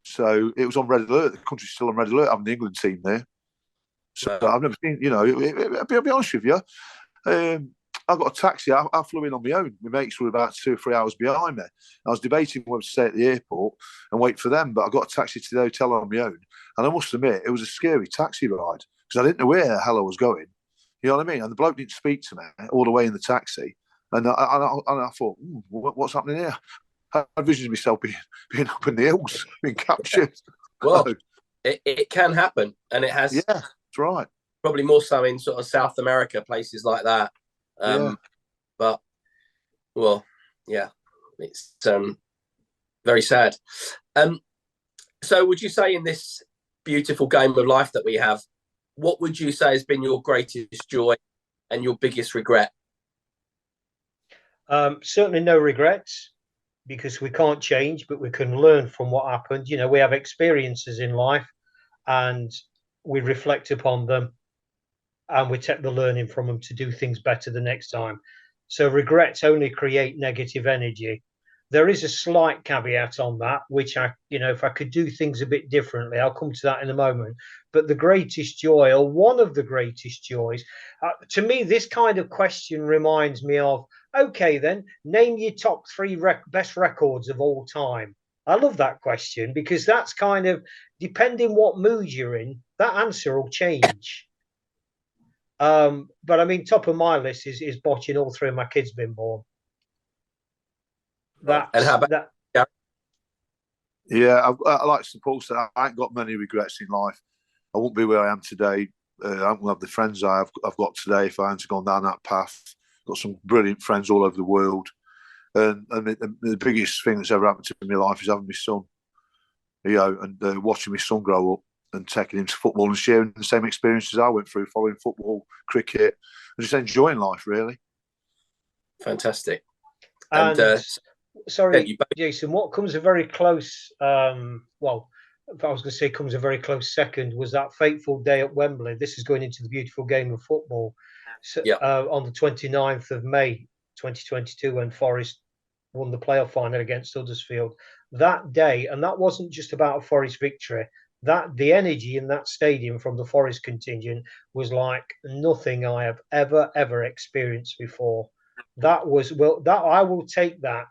So it was on red alert. The country's still on red alert, having the England team there. So I've never seen, I'll be honest with you. I got a taxi. I flew in on my own. My mates were about 2 or 3 hours behind me. I was debating whether to stay at the airport and wait for them, but I got a taxi to the hotel on my own. And I must admit, it was a scary taxi ride because I didn't know where the hell I was going. You know what I mean? And the bloke didn't speak to me all the way in the taxi. And I thought, what's happening here? I envisioned myself being up in the hills, being captured.
Well, it can happen, and it has.
Yeah, that's right.
Probably more so in sort of South America, places like that. But, well, yeah, it's very sad. So would you say in this beautiful game of life that we have, what would you say has been your greatest joy and your biggest regret?
Certainly no regrets, because we can't change, but we can learn from what happened. You know, we have experiences in life and we reflect upon them and we take the learning from them to do things better the next time. So regrets only create negative energy. There is a slight caveat on that, which if I could do things a bit differently, I'll come to that in a moment. But the greatest joy, or one of the greatest joys, to me, this kind of question reminds me of, okay, then name your top three best records of all time. I love that question because that's kind of, depending what mood you're in, that answer will change. But I mean, top of my list is watching all three of my kids being born.
And how about
that?
Gary?
Yeah, I like St Paul said, I ain't got many regrets in life. I won't be where I am today. I won't have the friends I've got today if I hadn't gone down that path. Got some brilliant friends all over the world. And the biggest thing that's ever happened to me in my life is having my son. You know, and watching my son grow up and taking him to football and sharing the same experiences I went through, following football, cricket, and just enjoying life, really.
Fantastic.
And sorry, Jason, what comes a very close, if I was going to say comes a very close second, was that fateful day at Wembley. This is going into the beautiful game of football. So, on the 29th of May, 2022, when Forest won the playoff final against Huddersfield. That day, and that wasn't just about a Forest victory, that the energy in that stadium from the Forest contingent was like nothing I have ever experienced before. That was, that I will take that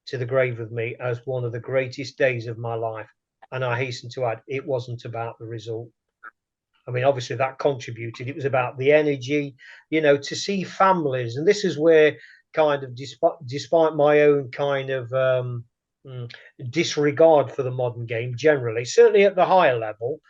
to the grave with me as one of the greatest days of my life. And I hasten to add, it wasn't about the result. I mean, obviously that contributed. It was about the energy, to see families. And this is where kind of, despite my own kind of disregard for the modern game generally, certainly at the higher level,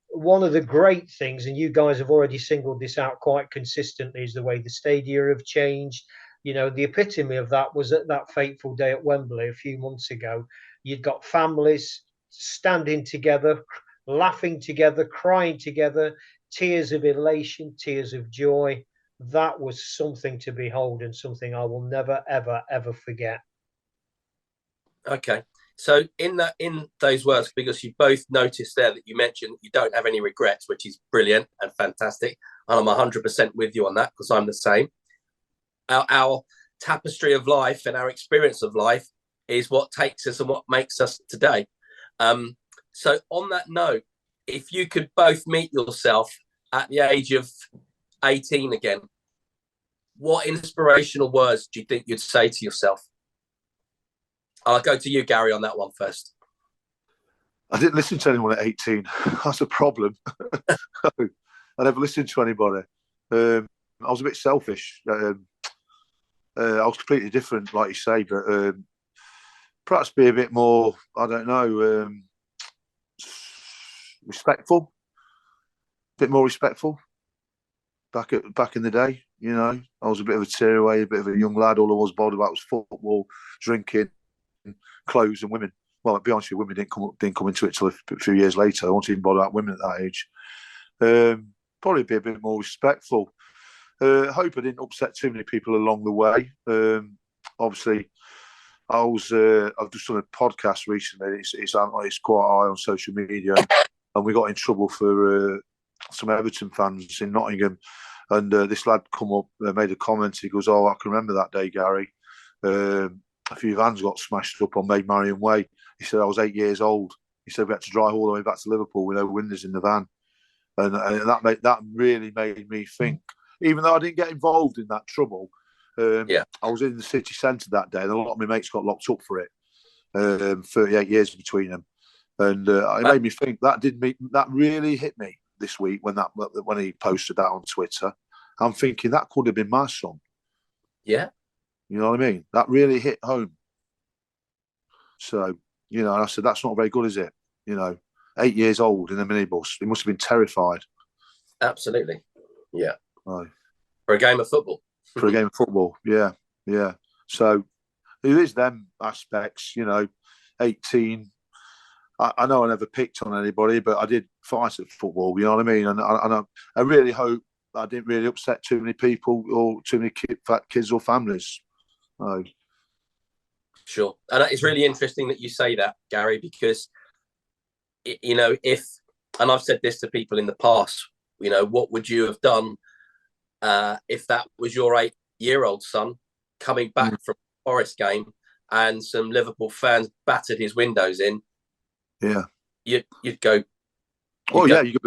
one of the great things, and you guys have already singled this out quite consistently, is the way the stadia have changed. The epitome of that was at that fateful day at Wembley a few months ago. You'd got families standing together, laughing together, crying together, tears of elation, tears of joy. That was something to behold and something I will never, ever forget.
Okay. So in those words, because you both noticed there that you mentioned you don't have any regrets, which is brilliant and fantastic. And I'm 100% with you on that because I'm the same. Our tapestry of life and our experience of life is what takes us and what makes us today. So on that note, if you could both meet yourself at the age of 18 again, what inspirational words do you think you'd say to yourself? I'll go to you, Gary, on that one first.
I didn't listen to anyone at 18. That's a problem. I never listened to anybody. I was a bit selfish. I was completely different, like you say, but perhaps be a bit more, I don't know, respectful. A bit more respectful. Back in the day, I was a bit of a tearaway, a bit of a young lad. All I was bothered about was football, drinking, clothes and women. Well, to be honest with you, women didn't come into it till a few years later. I wasn't even bothered about women at that age. Probably be a bit more respectful. I hope I didn't upset too many people along the way. Obviously, I've just done a podcast recently. It's quite high on social media, and we got in trouble for some Everton fans in Nottingham. And this lad come up, made a comment. He goes, "Oh, I can remember that day, Gary. A few vans got smashed up on Maid Marian Way." He said, "I was 8 years old." He said, "We had to drive all the way back to Liverpool with no windows in the van." And that really made me think even though I didn't get involved in that trouble,
Yeah.
I was in the city centre that day, and a lot of my mates got locked up for it. 38 years between them, and it made me think that really hit me this week when he posted that on Twitter. I'm thinking that could have been my son.
Yeah.
You know what I mean? That really hit home. So, I said, that's not very good, is it? 8 years old in a minibus. He must have been terrified.
Absolutely. Yeah.
Oh.
For a game of football.
For a game of football, yeah. So there is them aspects, 18. I know I never picked on anybody, but I did fight at football, you know what I mean? And I really hope I didn't really upset too many people or too many kids or families.
Sure. And it's really interesting that you say that, Gary, because, and I've said this to people in the past, what would you have done if that was your 8-year-old son coming back from a Forest game and some Liverpool fans battered his windows in?
Yeah.
You'd go.
Yeah, you get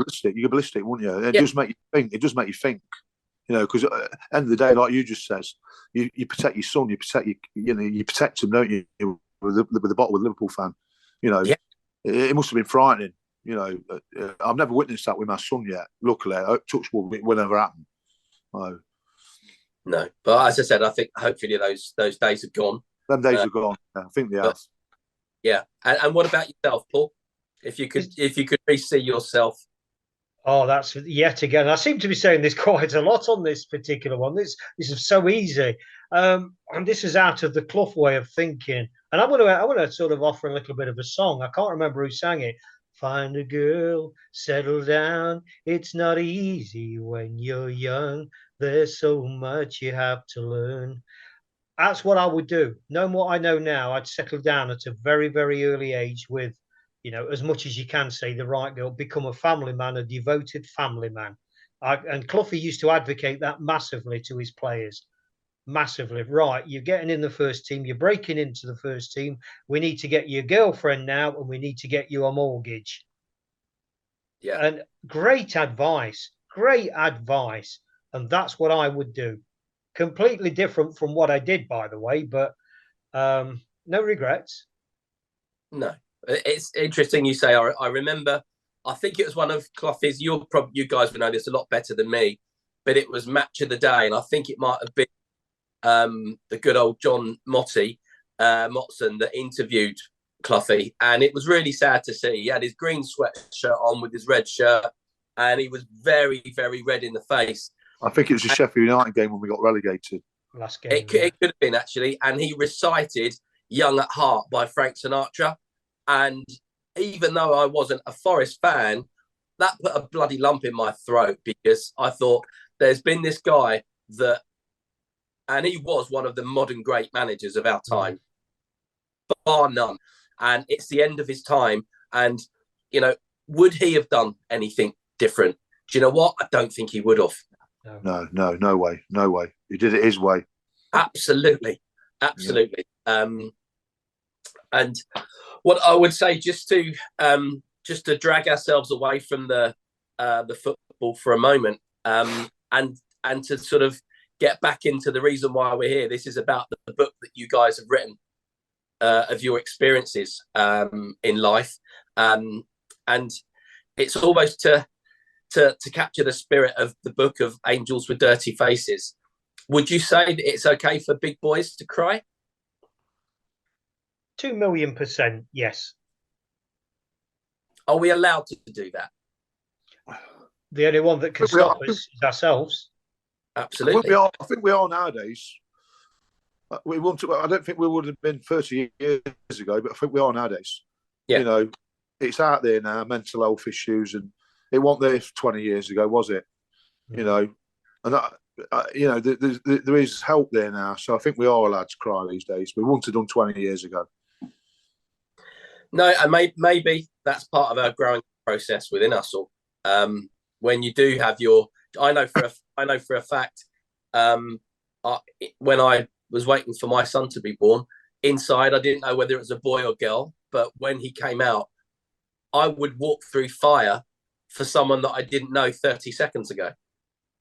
ballistic, wouldn't you? It does make you think. It does make you think, because at the end of the day, like you just says, you protect your son, you protect him, don't you? With the bottle with Liverpool fan, it must have been frightening. I've never witnessed that with my son yet. Luckily, touch wood, it will never happen.
No, but as I said, I think hopefully those days are gone.
Them days are gone. I think they have.
Yeah, and what about yourself, Paul? If you could re-see yourself.
Oh, that's yet again. I seem to be saying this quite a lot on this particular one. This is so easy, and this is out of the Clough way of thinking. And I want to sort of offer a little bit of a song. I can't remember who sang it. Find a girl, settle down. It's not easy when you're young. There's so much you have to learn. That's what I would do. Knowing what I know now, I'd settle down at a very, very early age with, as much as you can say, the right girl, become a family man, a devoted family man. And Clough used to advocate that massively to his players. Massively. Right, you're getting in the first team, you're breaking into the first team. We need to get you a girlfriend now, and we need to get you a mortgage.
Yeah.
And great advice. And that's what I would do. Completely different from what I did, by the way, but no regrets.
No. It's interesting you say. I remember, I think it was one of Clough's, you guys would know this a lot better than me, but it was Match of the Day, and I think it might have been the good old John Motson that interviewed Cloughy, and it was really sad to see. He had his green sweatshirt on with his red shirt, and he was very, very red in the face.
I think it was a Sheffield United game when we got relegated.
Last game.
It could have been, actually, and he recited Young at Heart by Frank Sinatra. And even though I wasn't a Forest fan, that put a bloody lump in my throat, because I thought there's been this guy and he was one of the modern great managers of our time, bar none. And it's the end of his time. And, would he have done anything different? Do you know what? I don't think he would have.
No way. He did it his way. Absolutely.
And what I would say, just to drag ourselves away from the football for a moment, and to sort of get back into the reason why we're here. This is about the book that you guys have written of your experiences in life, and it's almost to capture the spirit of the book of Angels with Dirty Faces. Would you say that it's okay for big boys to cry?
2,000,000%, yes.
Are we allowed to do that?
The only one that can stop us is ourselves.
Absolutely.
I think we are nowadays. I don't think we would have been 30 years ago, but I think we are nowadays.
Yeah.
It's out there now, mental health issues, and it wasn't there 20 years ago, was it? And there is help there now, so I think we are allowed to cry these days. We wouldn't have done 20 years ago.
No, and maybe that's part of our growing process within us all. When you do have I know for a fact, when I was waiting for my son to be born, inside I didn't know whether it was a boy or girl, but when he came out, I would walk through fire for someone that I didn't know 30 seconds ago.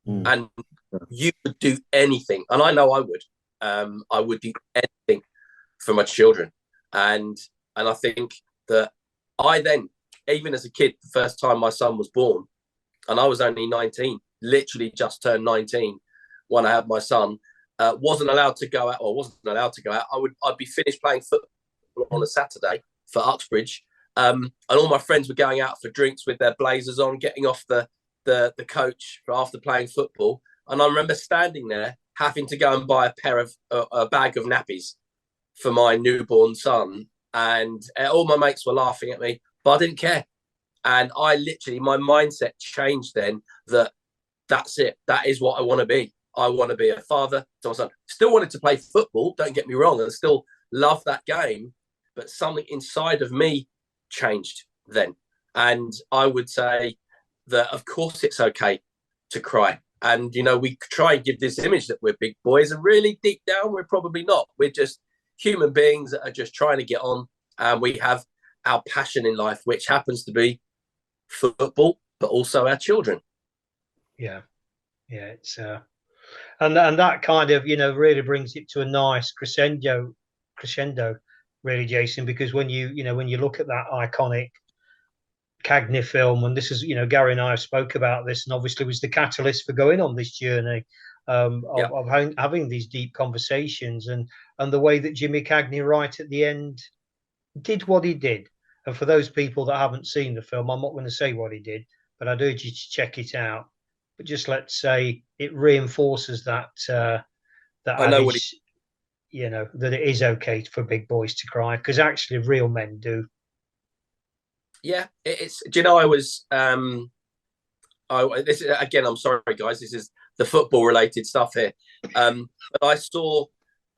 And you would do anything, and I know I would. I would do anything for my children, and I think that I then, even as a kid, the first time my son was born, and I was only 19, literally just turned 19 when I had my son, wasn't allowed to go out. I'd be finished playing football on a Saturday for Uxbridge, and all my friends were going out for drinks with their blazers on, getting off the coach after playing football. And I remember standing there having to go and buy a bag of nappies for my newborn son. And all my mates were laughing at me, but I didn't care. And my mindset changed then that's it. That is what I want to be. I want to be a father to my son. Still wanted to play football, don't get me wrong, and still love that game. But something inside of me changed then. And I would say that, of course, it's okay to cry. And, we try and give this image that we're big boys, and really deep down, we're probably not. We're just human beings that are just trying to get on. And we have our passion in life, which happens to be football, but also our children.
Yeah. It's and that kind of really brings it to a nice crescendo, really, Jason. Because when you look at that iconic Cagney film, and this is Gary and I have spoke about this, and obviously was the catalyst for going on this journey of having these deep conversations, and the way that Jimmy Cagney right at the end did what he did. And for those people that haven't seen the film, I'm not going to say what he did, but I'd urge you to check it out. But just let's say it reinforces that
I know
adage, that it is okay for big boys to cry, because actually real men do.
Yeah, it's. Do you know, I was. This again. I'm sorry, guys. This is the football related stuff here. But I saw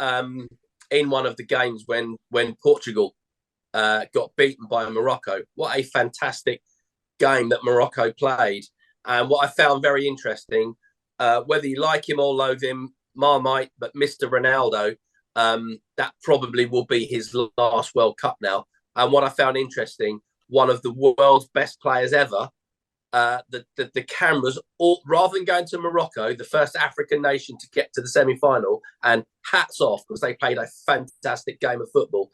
in one of the games when Portugal got beaten by Morocco. What a fantastic game that Morocco played. And what I found very interesting, whether you like him or loathe him, Marmite, but Mr. Ronaldo, that probably will be his last World Cup now. And what I found interesting, one of the world's best players ever, the cameras, rather than going to Morocco, the first African nation to get to the semi-final, and hats off because they played a fantastic game of football,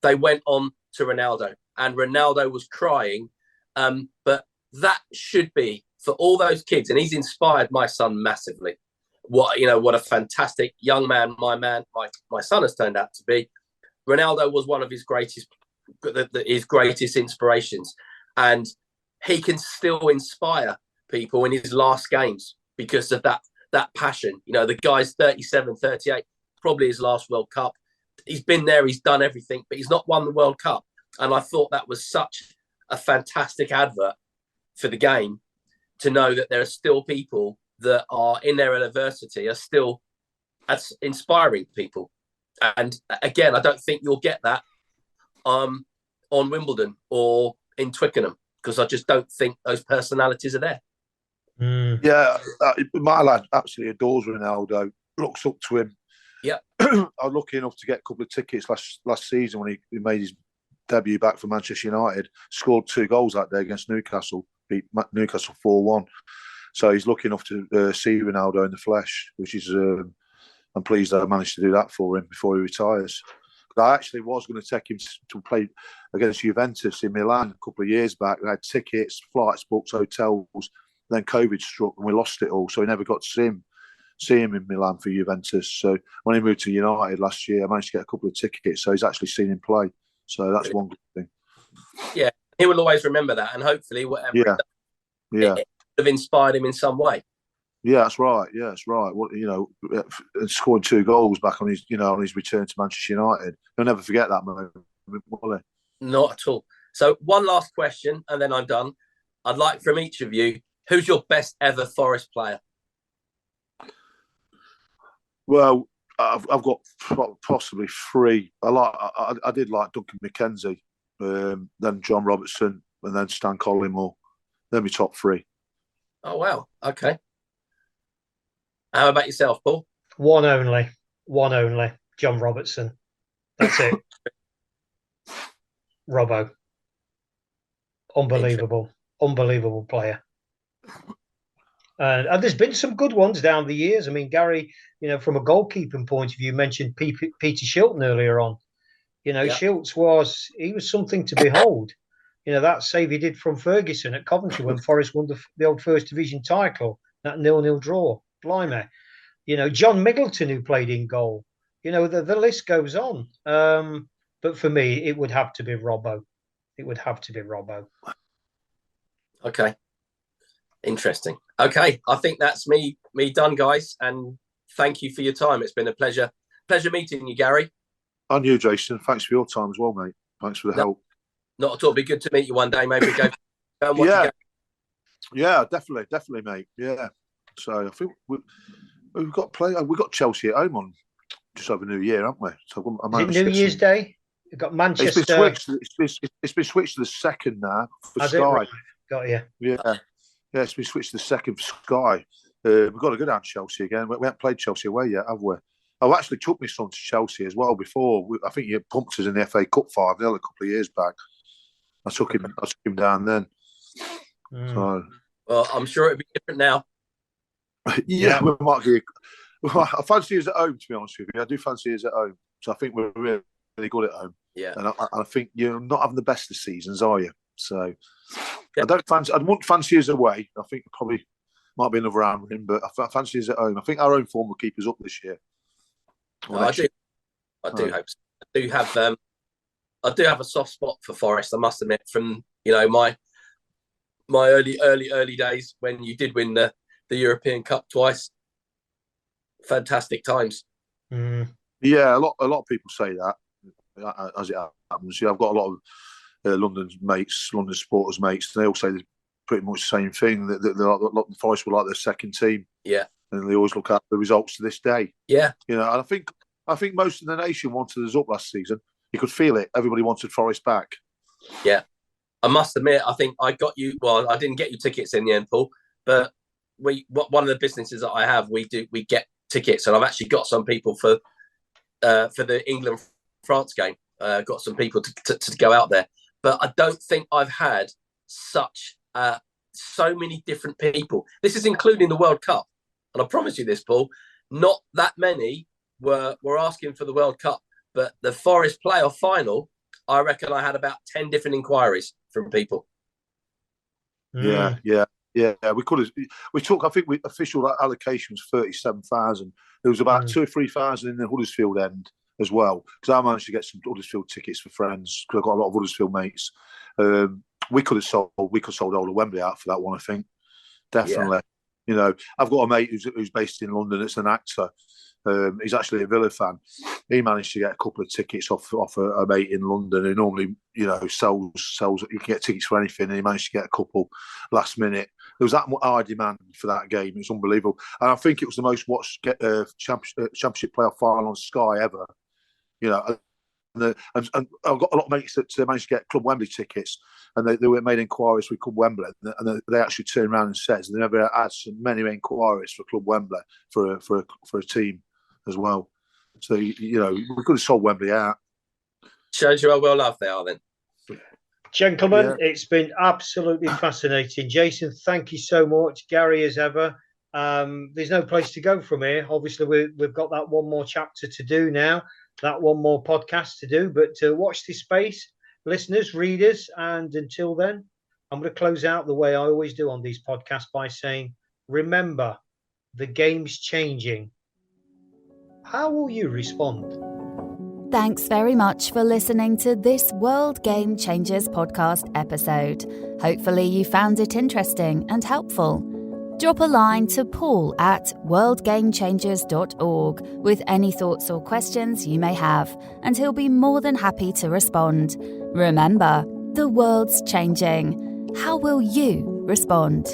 they went on to Ronaldo, and Ronaldo was crying. But that should be for all those kids, and he's inspired my son massively. What a fantastic young man my son has turned out to be. Ronaldo was one of his greatest inspirations, and he can still inspire people in his last games because of that passion. The guy's 37, 38, probably his last World Cup. He's been there, he's done everything, but he's not won the World Cup. And I thought that was such a fantastic advert for the game, to know that there are still people that are in their adversity, are still inspiring people. And again, I don't think you'll get that on Wimbledon or in Twickenham, because I just don't think those personalities are there.
Yeah, my lad absolutely adores Ronaldo, looks up to him.
Yeah.
I was lucky enough to get a couple of tickets last season when he made his debut back for Manchester United, scored 2 goals that day against Newcastle, beat Newcastle 4-1. So he's lucky enough to see Ronaldo in the flesh, which is, I'm pleased that I managed to do that for him before he retires. But I actually was going to take him to play against Juventus in Milan a couple of years back. I had tickets, flights booked, hotels. Then COVID struck and we lost it all. So we never got to see him in Milan for Juventus. So when he moved to United last year, I managed to get a couple of tickets. So he's actually seen him play. So that's one good thing.
Yeah, he will always remember that, and hopefully whatever it would have inspired him in some way.
Yeah, that's right. Yeah, that's right. Well, scoring 2 goals back on his return to Manchester United. He'll never forget that moment, will he?
Not at all. So one last question, and then I'm done. I'd like from each of you, who's your best ever Forest player?
Well, I've got possibly 3. I did like Duncan McKenzie, then John Robertson, and then Stan Collymore. They're my top 3.
Oh wow! Okay. How about yourself, Paul?
One only, John Robertson. That's it. Robbo. Unbelievable player. And there's been some good ones down the years. I mean, Gary, from a goalkeeping point of view, mentioned Peter Shilton earlier on.
Yeah.
Shilts was something to behold. That save he did from Ferguson at Coventry when Forest won the old First Division title, that 0-0 draw. Blimey. John Middleton, who played in goal. The list goes on. But for me, it would have to be Robbo. It would have to be Robbo.
Okay. Interesting. Okay. I think that's me done, guys. And thank you for your time. It's been a pleasure meeting you, Gary.
And you, Jason. Thanks for your time as well, mate. Thanks for the help.
Not at all. Be good to meet you one day. Maybe go and watch a game.
Yeah, definitely, mate. Yeah. So I think we've got Chelsea at home on just over New Year, haven't we? So
Is it New Year's Day? We've got Manchester.
It's been switched to the second now for
Has
Sky.
Right? Got you.
Yeah, it's been switched to the second for Sky. We've got to go down to Chelsea again. We haven't played Chelsea away yet, have we? I actually took my son to Chelsea as well before. I think you pumped us in the FA Cup 5-0 a couple of years back. I took him down then. So,
well, I'm sure it'll be different now.
Yeah, we might get. I fancy us at home, to be honest with you. I do fancy us at home. So I think we're really, really good at home.
Yeah,
and I think you're not having the best of seasons, are you? So I wouldn't fancy us away. I think probably might be another round in, but I fancy us at home. I think our own form will keep us up this year.
I do hope so. I do have a soft spot for Forest, I must admit, from my early days when you did win the European Cup twice. Fantastic times.
Yeah, a lot of people say that as it happens. Yeah, I've got a lot of London mates, London supporters mates, and they all say pretty much the same thing, that the Forest were like their second team.
Yeah.
And they always look at the results to this day.
Yeah.
And I think most of the nation wanted us up last season. You could feel it. Everybody wanted Forest back.
Yeah. I must admit, I think I got you. Well, I didn't get you tickets in the end, Paul, but one of the businesses that I have, we get tickets, and I've actually got some people for the England-France game. Got some people to go out there, but I don't think I've had so many different people. This is including the World Cup, and I promise you this, Paul, not that many were asking for the World Cup, but the Forest playoff final, I reckon I had about 10 different inquiries from people.
Yeah. We could have. We took. I think official allocation was 37,000. There was about 2,000 or 3,000 in the Huddersfield end as well, because I managed to get some Huddersfield tickets for friends, because I've got a lot of Huddersfield mates. We could have sold all of Wembley out for that one, I think. Definitely. Yeah. I've got a mate who's based in London. It's an actor. He's actually a Villa fan. He managed to get a couple of tickets off a mate in London who normally, sells. You can get tickets for anything, and he managed to get a couple last minute. There was that high demand for that game. It was unbelievable, and I think it was the most watched championship playoff final on Sky ever. And I've got a lot of mates that managed to get Club Wembley tickets, and they made inquiries for Club Wembley, and they actually turned around and said they never had so many inquiries for Club Wembley for a team as well. So we could have sold Wembley out.
Shows you how well loved they are, then. Gentlemen, It's been absolutely fascinating. Jason, thank you so much. Gary, as ever. There's no place to go from here. Obviously, we've got that one more chapter to do now, that one more podcast to do. But watch this space, listeners, readers. And until then, I'm going to close out the way I always do on these podcasts by saying, remember, the game's changing. How will you respond?
Thanks very much for listening to this World Game Changers podcast episode. Hopefully you found it interesting and helpful. Drop a line to Paul at worldgamechangers.org with any thoughts or questions you may have, and he'll be more than happy to respond. Remember, the world's changing. How will you respond?